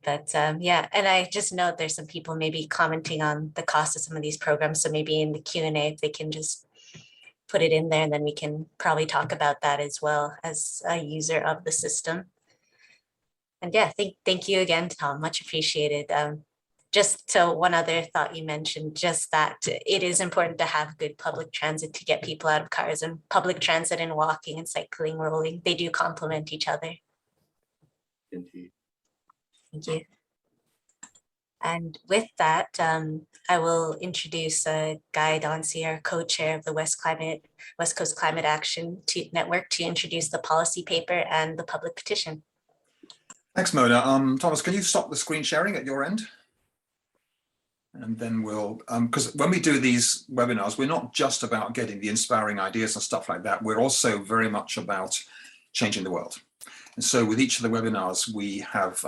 But and I just note there's some people maybe commenting on the cost of some of these programs. So maybe in the Q&A, if they can just put it in there, and then we can probably talk about that as well as a user of the system. And thank you again, Tom. Much appreciated. Just so one other thought you mentioned, just that it is important to have good public transit to get people out of cars, and public transit and walking and cycling, rolling, they do complement each other. Indeed. Thank you. And with that, I will introduce Guy Dauncey, our co-chair of the West Coast Climate Action Network, to introduce the policy paper and the public petition. Thanks, Mona. Thomas, can you stop the screen sharing at your end? And then we'll, because when we do these webinars, we're not just about getting the inspiring ideas and stuff like that. We're also very much about changing the world. And so with each of the webinars, we have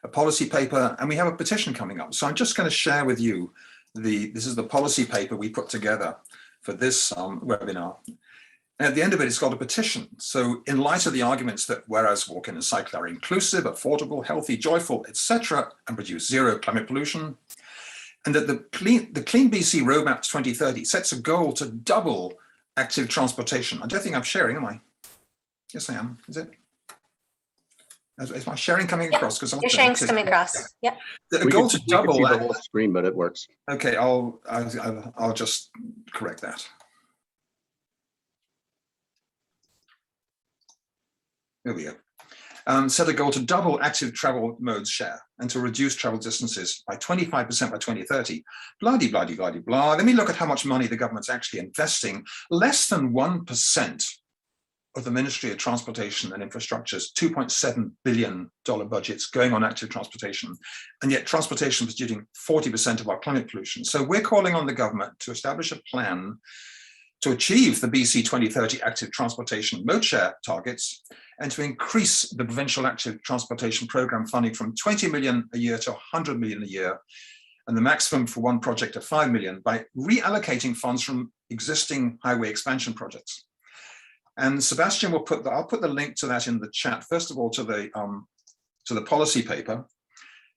a policy paper and we have a petition coming up. So I'm just going to share with you this is the policy paper we put together for this webinar. And at the end of it, it's got a petition. So in light of the arguments that whereas walking and cycling are inclusive, affordable, healthy, joyful, etc., and produce zero climate pollution, and that the Clean BC Roadmap to 2030 sets a goal to double active transportation. I don't think I'm sharing, am I? Yes, I am. Is it? Is my sharing coming across? Because your sharing's coming across. Yeah. The goal to double the whole screen, but it works. Okay, I'll just correct that. Here we go. Set a goal to double active travel modes share and to reduce travel distances by 25% by 2030. Bloody, bloody, bloody, blah. Let me look at how much money the government's actually investing. Less than 1% of the Ministry of Transportation and Infrastructure's $2.7 billion budgets going on active transportation. And yet transportation is producing 40% of our climate pollution. So we're calling on the government to establish a plan to achieve the BC 2030 active transportation mode share targets, and to increase the provincial active transportation program funding from 20 million a year to 100 million a year, and the maximum for one project of 5 million by reallocating funds from existing highway expansion projects. And Sebastian will put I'll put the link to that in the chat, first of all, to the policy paper.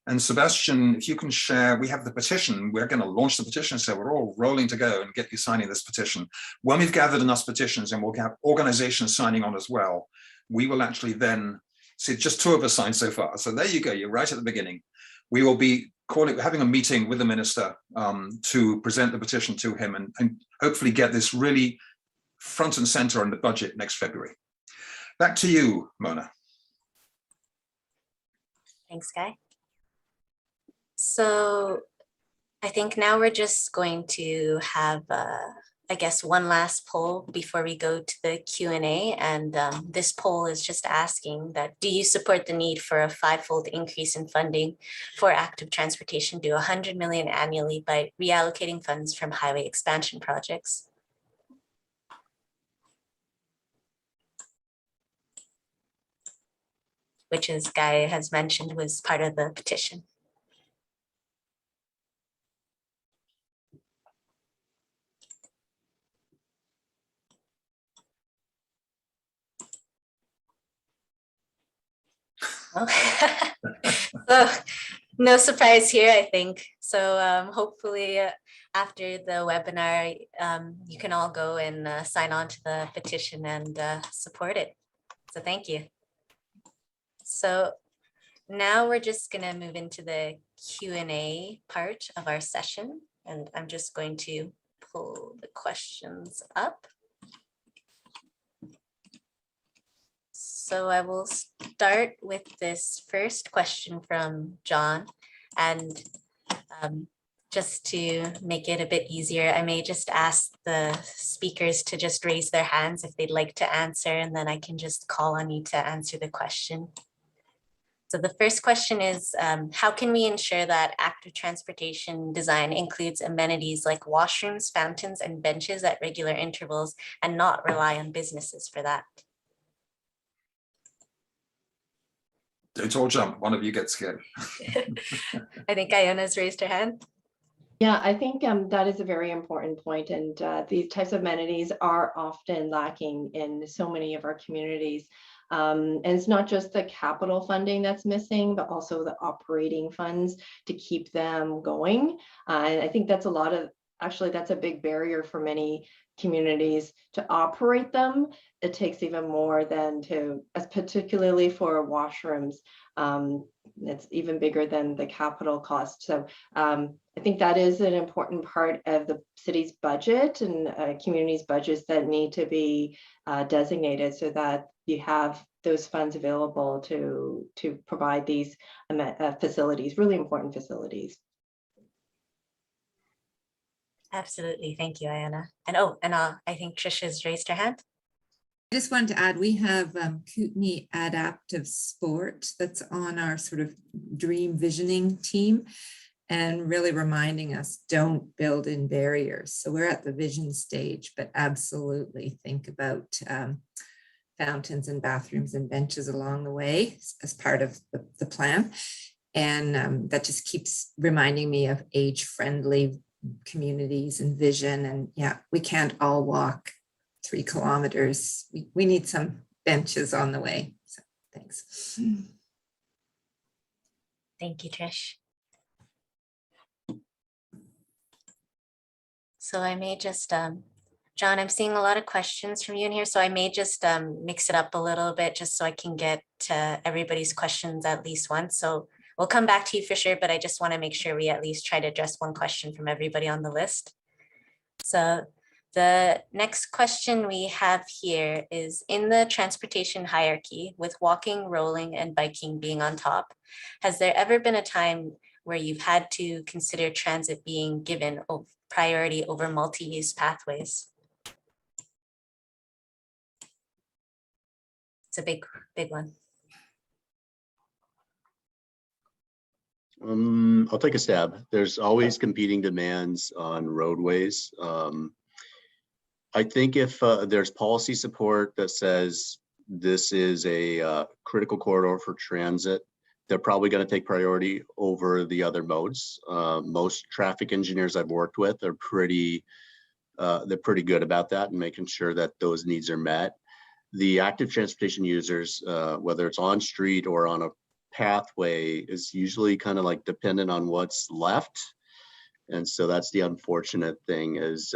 And Sebastian, if you can share, we have the petition, we're going to launch the petition, so we're all rolling to go and get you signing this petition. When we've gathered enough petitions and we'll have organizations signing on as well, we will actually then, see, just 2 of us signed so far. So there you go, you're right at the beginning. We will be having a meeting with the minister to present the petition to him and hopefully get this really front and center in the budget next February. Back to you, Mona. Thanks, Guy. So I think now we're just going to have, I guess, one last poll before we go to the Q&A. And this poll is just asking that, do you support the need for a 5-fold increase in funding for active transportation to 100 million annually by reallocating funds from highway expansion projects? Which, as Guy has mentioned, was part of the petition. So no surprise here, I think. So hopefully after the webinar, you can all go and sign on to the petition and support it. So thank you. So now we're just going to move into the Q&A part of our session. And I'm just going to pull the questions up. So I will start with this first question from John, and just to make it a bit easier, I may just ask the speakers to just raise their hands if they'd like to answer, and then I can just call on you to answer the question. So the first question is, how can we ensure that active transportation design includes amenities like washrooms, fountains, and benches at regular intervals and not rely on businesses for that? Don't all jump, one of you gets scared. I think Iona's raised her hand. Yeah, I think that is a very important point, and these types of amenities are often lacking in so many of our communities. And it's not just the capital funding that's missing, but also the operating funds to keep them going. And I think that's that's a big barrier for many communities to operate them. It takes even more than particularly for washrooms. It's even bigger than the capital cost. So I think that is an important part of the city's budget and communities' budgets that need to be designated so that you have those funds available to provide these facilities, really important facilities. Absolutely. Thank you, Iona. And I think Trish has raised her hand. I just wanted to add, we have Kootenay Adaptive Sport that's on our sort of dream visioning team and really reminding us, don't build in barriers. So we're at the vision stage, but absolutely think about fountains and bathrooms and benches along the way as part of the plan. And that just keeps reminding me of age-friendly communities and vision. And yeah, we can't all walk 3 kilometers. We need some benches on the way. So thanks. Thank you, Trish. So I may just, John, I'm seeing a lot of questions from you in here, so I may just mix it up a little bit just so I can get to everybody's questions at least once. So we'll come back to you for sure, but I just want to make sure we at least try to address one question from everybody on the list. So the next question we have here is, in the transportation hierarchy, with walking, rolling, and biking being on top, has there ever been a time where you've had to consider transit being given priority over multi-use pathways? It's a big one. I'll take a stab. There's always competing demands on roadways. I think if there's policy support that says this is a critical corridor for transit, they're probably going to take priority over the other modes. Most traffic engineers I've worked with are they're pretty good about that and making sure that those needs are met. The active transportation users, whether it's on street or on a pathway, is usually kind of like dependent on what's left. And so that's the unfortunate thing is,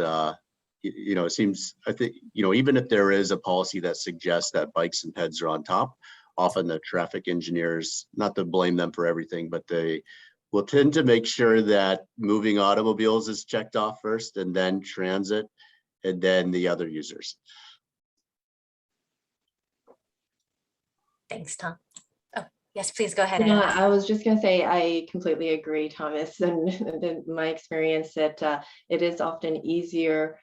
it seems, I think, even if there is a policy that suggests that bikes and peds are on top, often the traffic engineers, not to blame them for everything, but they will tend to make sure that moving automobiles is checked off first, and then transit, and then the other users. Thanks, Tom. Oh, yes, please go ahead. Yeah, Anna. I was just going to say, I completely agree, Thomas, and in my experience that it is often easier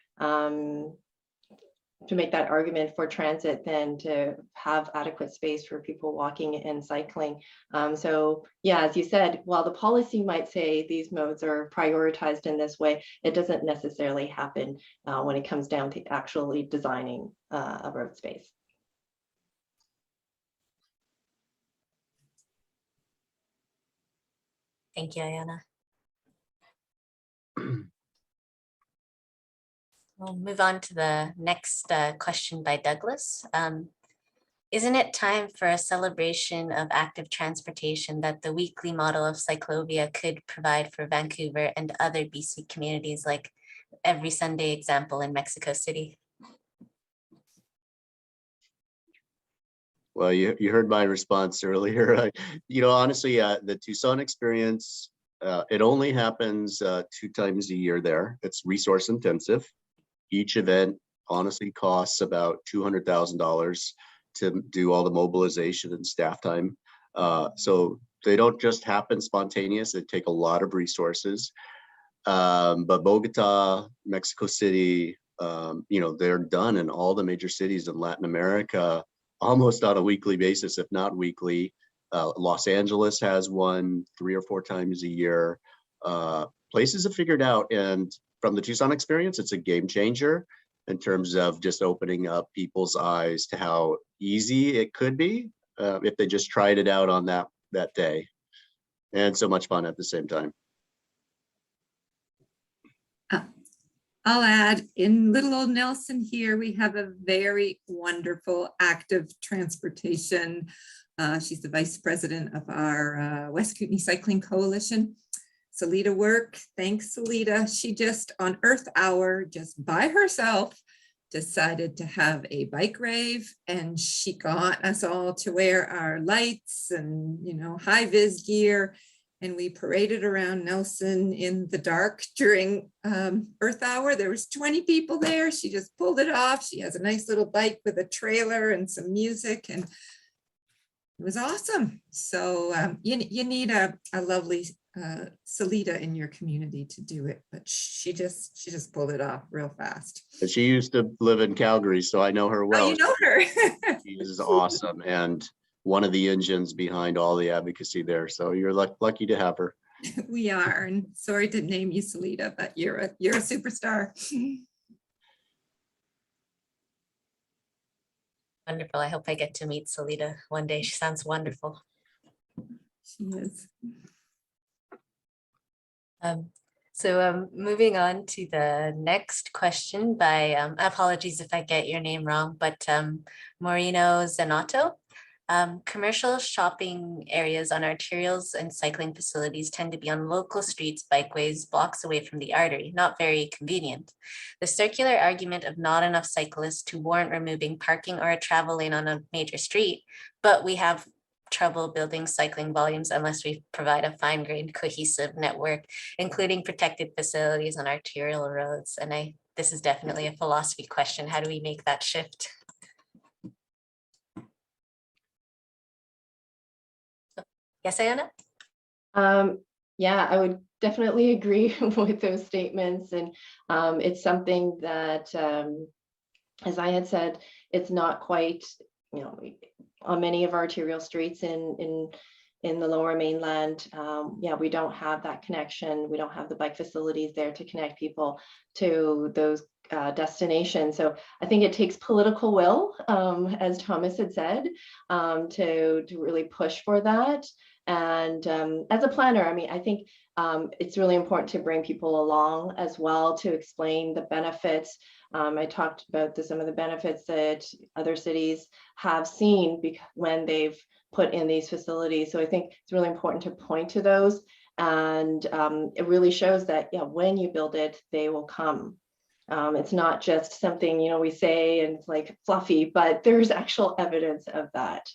to make that argument for transit than to have adequate space for people walking and cycling. So yeah, as you said, while the policy might say these modes are prioritized in this way, it doesn't necessarily happen when it comes down to actually designing a road space. Thank you, Iona. We'll move on to the next question by Douglas. Isn't it time for a celebration of active transportation that the weekly model of Cyclovia could provide for Vancouver and other BC communities, like every Sunday example in Mexico City? Well, you heard my response earlier. Honestly, the Tucson experience, it only happens 2 times a year there. It's resource intensive. Each event honestly costs about $200,000 to do all the mobilization and staff time. So they don't just happen spontaneous. They take a lot of resources. But Bogota, Mexico City, they're done in all the major cities in Latin America almost on a weekly basis, if not weekly. Los Angeles has one 3 or 4 times a year. Places have figured out, and from the Tucson experience, it's a game changer in terms of just opening up people's eyes to how easy it could be if they just tried it out on that day. And so much fun at the same time. I'll add, in little old Nelson here, we have a very wonderful active transportation. She's the vice president of our West Kootenay Cycling Coalition. Salita Work, thanks Salita. She just on Earth Hour, just by herself, decided to have a bike rave, and she got us all to wear our lights and high vis gear, and we paraded around Nelson in the dark during Earth Hour. There was 20 people there. She just pulled it off. She has a nice little bike with a trailer and some music, and it was awesome. So you need a lovely Salita in your community to do it, but she just pulled it off real fast. And she used to live in Calgary, so I know her well. Oh, you know her. She is awesome, and one of the engines behind all the advocacy there. So you're lucky to have her. We are, and sorry to name you Salita, but you're a superstar. Wonderful. I hope I get to meet Salita one day. She sounds wonderful. She is. So moving on to the next question by, apologies if I get your name wrong, but Moreno Zanato. Commercial shopping areas on arterials and cycling facilities tend to be on local streets, bikeways, blocks away from the artery, not very convenient. The circular argument of not enough cyclists to warrant removing parking or a travel lane on a major street, but we have trouble building cycling volumes unless we provide a fine-grained cohesive network, including protected facilities on arterial roads. And this is definitely a philosophy question. How do we make that shift? Yes, Iona? Yeah, I would definitely agree with those statements. And it's something that, as I had said, it's not quite, on many of our arterial streets in the lower mainland, we don't have that connection. We don't have the bike facilities there to connect people to those destination. So I think it takes political will, as Thomas had said, to really push for that. And as a planner, I mean, I think it's really important to bring people along as well to explain the benefits. I talked about some of the benefits that other cities have seen when they've put in these facilities. So I think it's really important to point to those. And it really shows that, yeah, when you build it, they will come. It's not just something, you know, we say and it's like fluffy, but there's actual evidence of that.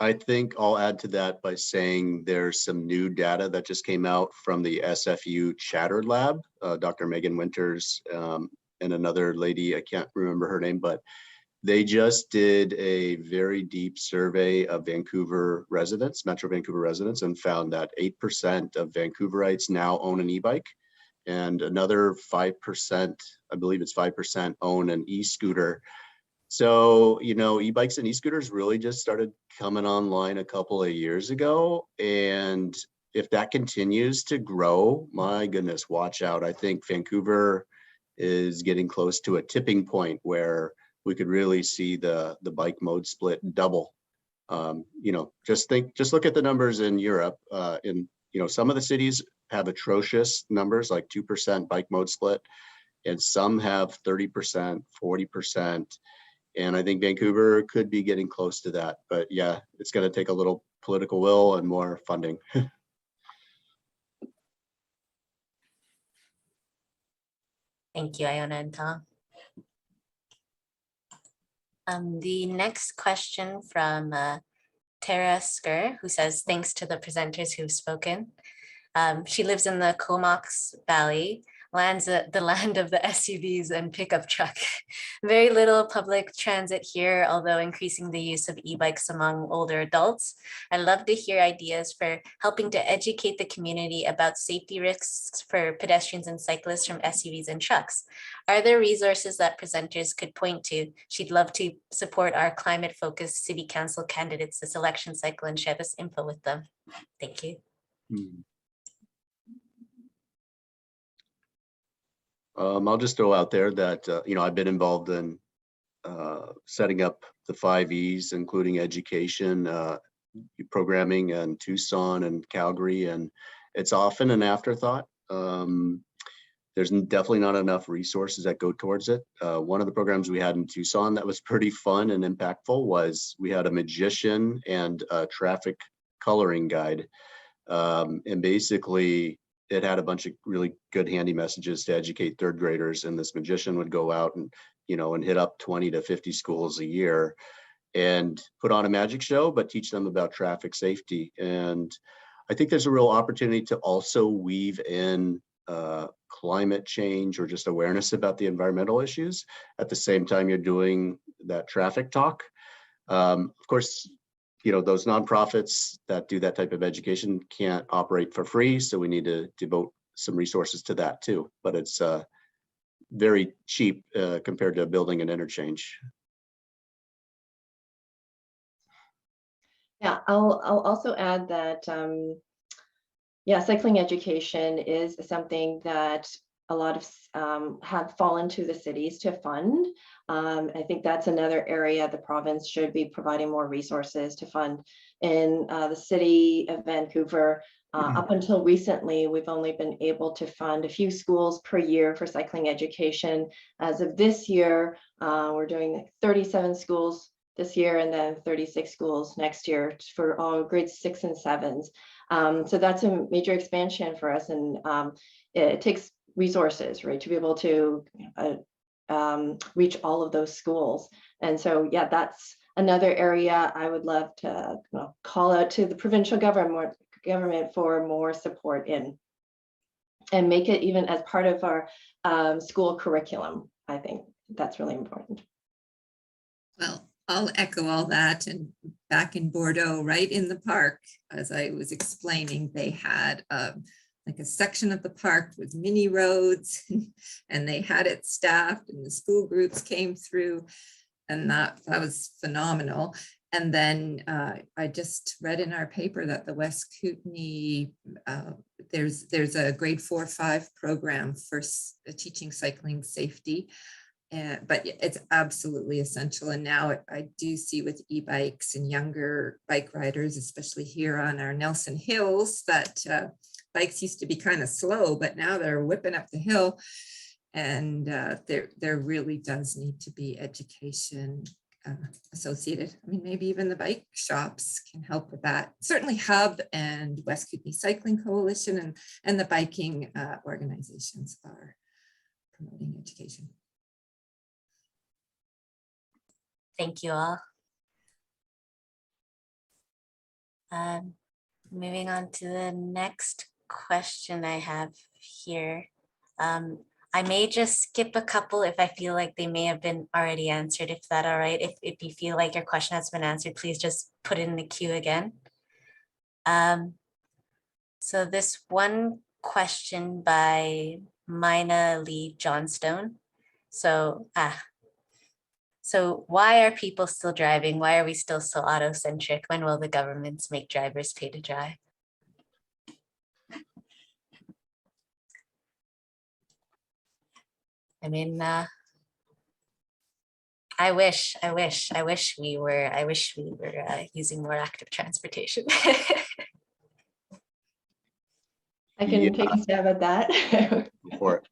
I think I'll add to that by saying there's some new data that just came out from the SFU Chatter Lab, Dr. Megan Winters and another lady, I can't remember her name, but they just did a very deep survey of Vancouver residents, Metro Vancouver residents, and found that 8% of Vancouverites now own an e-bike, and another 5%, I believe it's 5%, own an e-scooter. So, you know, e-bikes and e-scooters really just started coming online a couple of years ago. And if that continues to grow, my goodness, watch out. I think Vancouver is getting close to a tipping point where we could really see the bike mode split double. You know, just look at the numbers in Europe. You know, some of the cities have atrocious numbers like 2% bike mode split, and some have 30%, 40%. And I think Vancouver could be getting close to that. But yeah, it's going to take a little political will and more funding. Thank you, Iona and Tom. The next question from Tara Skur, who says, thanks to the presenters who've spoken. She lives in the Comox Valley, the land of the SUVs and pickup truck. Very little public transit here, although increasing the use of e-bikes among older adults. I'd love to hear ideas for helping to educate the community about safety risks for pedestrians and cyclists from SUVs and trucks. Are there resources that presenters could point to? She'd love to support our climate-focused city council candidates this election cycle and share this info with them. Thank you. I'll just throw out there that, you know, I've been involved in setting up the 5 E's, including education, programming in Tucson and Calgary, and it's often an afterthought. There's definitely not enough resources that go towards it. One of the programs we had in Tucson that was pretty fun and impactful was we had a magician and a traffic coloring guide. And basically, it had a bunch of really good handy messages to educate 3rd graders, and this magician would go out and, you know, and hit up 20 to 50 schools a year and put on a magic show, but teach them about traffic safety. And I think there's a real opportunity to also weave in climate change or just awareness about the environmental issues at the same time you're doing that traffic talk. Of course, you know, those nonprofits that do that type of education can't operate for free, so we need to devote some resources to that too. But it's very cheap compared to building an interchange. Yeah, I'll also add that, yeah, cycling education is something that a lot of have fallen to the cities to fund. I think that's another area the province should be providing more resources to fund. In the city of Vancouver, up until recently, we've only been able to fund a few schools per year for cycling education. As of this year, we're doing 37 schools this year and then 36 schools next year for all grades 6 and 7s. So that's a major expansion for us, and it takes resources, right, to be able to reach all of those schools. And so, yeah, that's another area I would love to call out to the provincial government for more support in, and make it even as part of our school curriculum. I think that's really important. Well, I'll echo all that. And back in Bordeaux, right in the park, as I was explaining, they had like a section of the park with mini roads, and they had it staffed, and the school groups came through, and that was phenomenal. And then I just read in our paper that the West Kootenay, there's a grade 4-5 program for teaching cycling safety. But it's absolutely essential. And now I do see with e-bikes and younger bike riders, especially here on our Nelson Hills, that bikes used to be kind of slow, but now they're whipping up the hill. And there really does need to be education associated. I mean, maybe even the bike shops can help with that. Certainly Hub and West Kootenay Cycling Coalition and the biking organizations are promoting education. Thank you all. Moving on to the next question I have here. I may just skip a couple if I feel like they may have been already answered, if that's all right. If you feel like your question has been answered, please just put it in the queue again. So this one question by Mina Lee Johnstone. So why are people still driving? Why are we still so auto-centric? When will the governments make drivers pay to drive? I mean, I wish we were using more active transportation. I can take a stab at that. For it.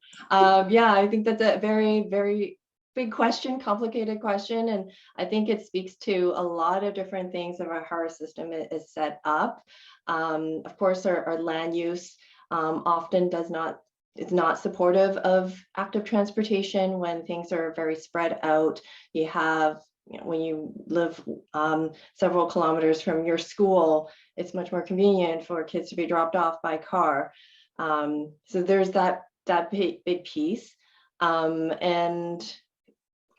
Yeah, I think that's a very, very big question, complicated question. And I think it speaks to a lot of different things of how our system is set up. Of course, our land use often is not supportive of active transportation when things are very spread out. You have, when you live several kilometers from your school, it's much more convenient for kids to be dropped off by car. So there's that big piece. And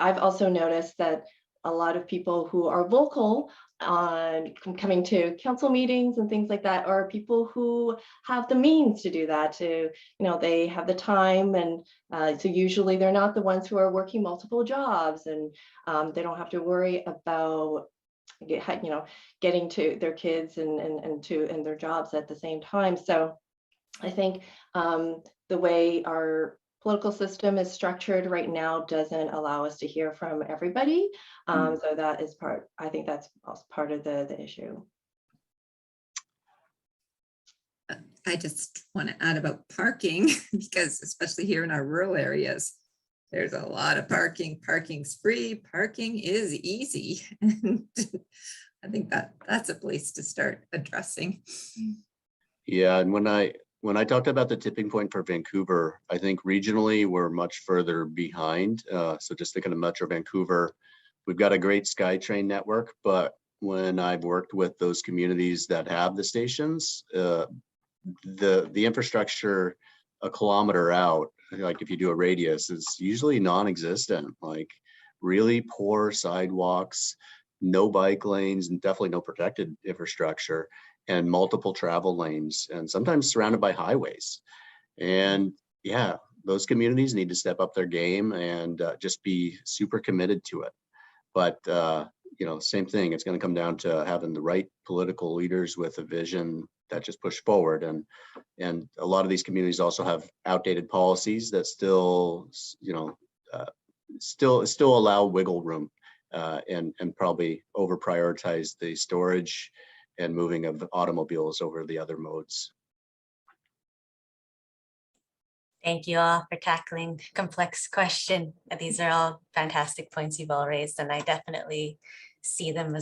I've also noticed that a lot of people who are local on coming to council meetings and things like that are people who have the means to do that, they have the time, and so usually they're not the ones who are working multiple jobs, and they don't have to worry about getting to their kids and their jobs at the same time. So I think the way our political system is structured right now doesn't allow us to hear from everybody. So that is I think that's also part of the issue. I just want to add about parking, because especially here in our rural areas, there's a lot of parking. Parking's free, parking is easy. And I think that's a place to start addressing. Yeah, and when I talked about the tipping point for Vancouver, I think regionally we're much further behind. So just thinking of Metro Vancouver, we've got a great SkyTrain network, but when I've worked with those communities that have the stations, the infrastructure a kilometer out, like if you do a radius, is usually non-existent. Like really poor sidewalks, no bike lanes, and definitely no protected infrastructure, and multiple travel lanes, and sometimes surrounded by highways. And yeah, those communities need to step up their game and just be super committed to it. But same thing, it's going to come down to having the right political leaders with a vision that just push forward. And a lot of these communities also have outdated policies that still allow wiggle room and probably over prioritize the storage and moving of automobiles over the other modes. Thank you all for tackling complex question. These are all fantastic points you've all raised, and I definitely see them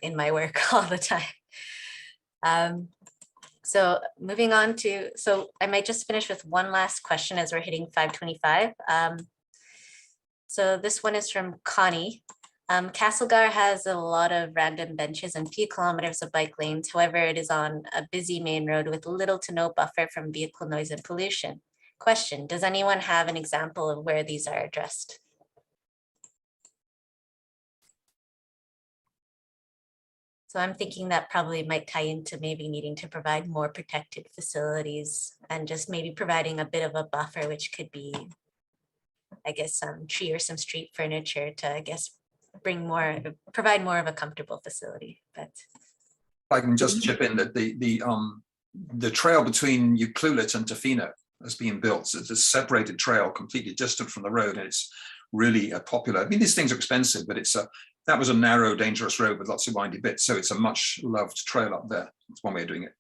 in my work all the time. So moving on so I might just finish with one last question as we're hitting 5:25. So this one is from Connie. Castlegar has a lot of random benches and few kilometers of bike lanes. However, it is on a busy main road with little to no buffer from vehicle noise and pollution. Question, does anyone have an example of where these are addressed? So I'm thinking that probably might tie into maybe needing to provide more protected facilities and just maybe providing a bit of a buffer, which could be, I guess, some tree or some street furniture to, I guess, provide more of a comfortable facility. But If I can just chip in that the trail between Ucluelet and Thivener has been built. So it's a separated trail, completely distant from the road, and it's really popular. I mean, these things are expensive, but that was a narrow, dangerous road with lots of windy bits. So it's a much loved trail up there. It's one way of doing it.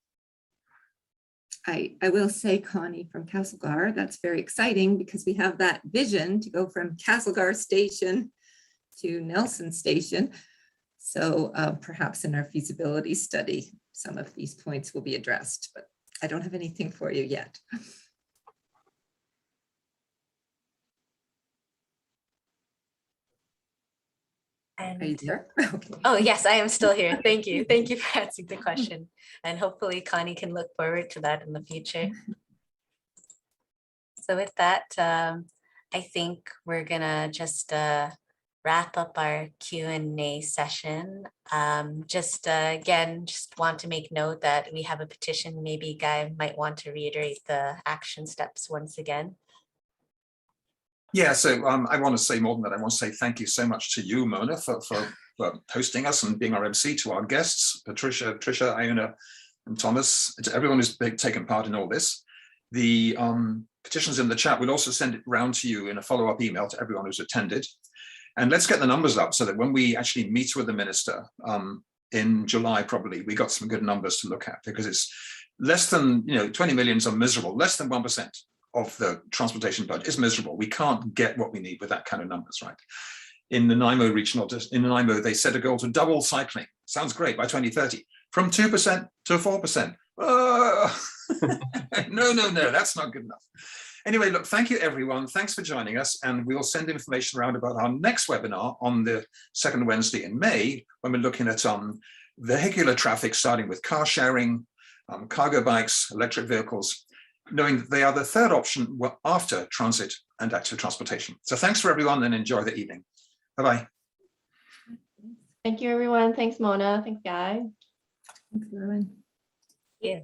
I will say, Connie, from Castlegar, that's very exciting because we have that vision to go from Castlegar Station to Nelson Station. So perhaps in our feasibility study, some of these points will be addressed, but I don't have anything for you yet. Are you there? Okay. Oh, yes, I am still here. Thank you. Thank you for answering the question. And hopefully Connie can look forward to that in the future. So with that, I think we're gonna just wrap up our Q&A session. Again, just want to make note that we have a petition. Maybe Guy might want to reiterate the action steps once again. Yeah, so I want to say more than that. I want to say thank you so much to you, Mona, for hosting us and being our MC, to our guests, Patricia, Tricia, Iona, and Thomas, to everyone who's taken part in all this. The petitions in the chat, we'll also send it round to you in a follow-up email to everyone who's attended. And let's get the numbers up so that when we actually meet with the minister in July, probably, we got some good numbers to look at, because it's less than, 20 millions are miserable, less than 1% of the transportation budget is miserable. We can't get what we need with that kind of numbers, right? In the NIMO they set a goal to double cycling. Sounds great, by 2030, from 2% to 4%. No, that's not good enough. Anyway, look, thank you, everyone. Thanks for joining us. And we'll send information around about our next webinar on the second Wednesday in May, when we're looking at vehicular traffic, starting with car sharing, cargo bikes, electric vehicles, knowing that they are the third option after transit and active transportation. So thanks for everyone, and enjoy the evening. Bye-bye. Thank you, everyone. Thanks, Mona. Thanks, Guy. Thanks, everyone. Yeah.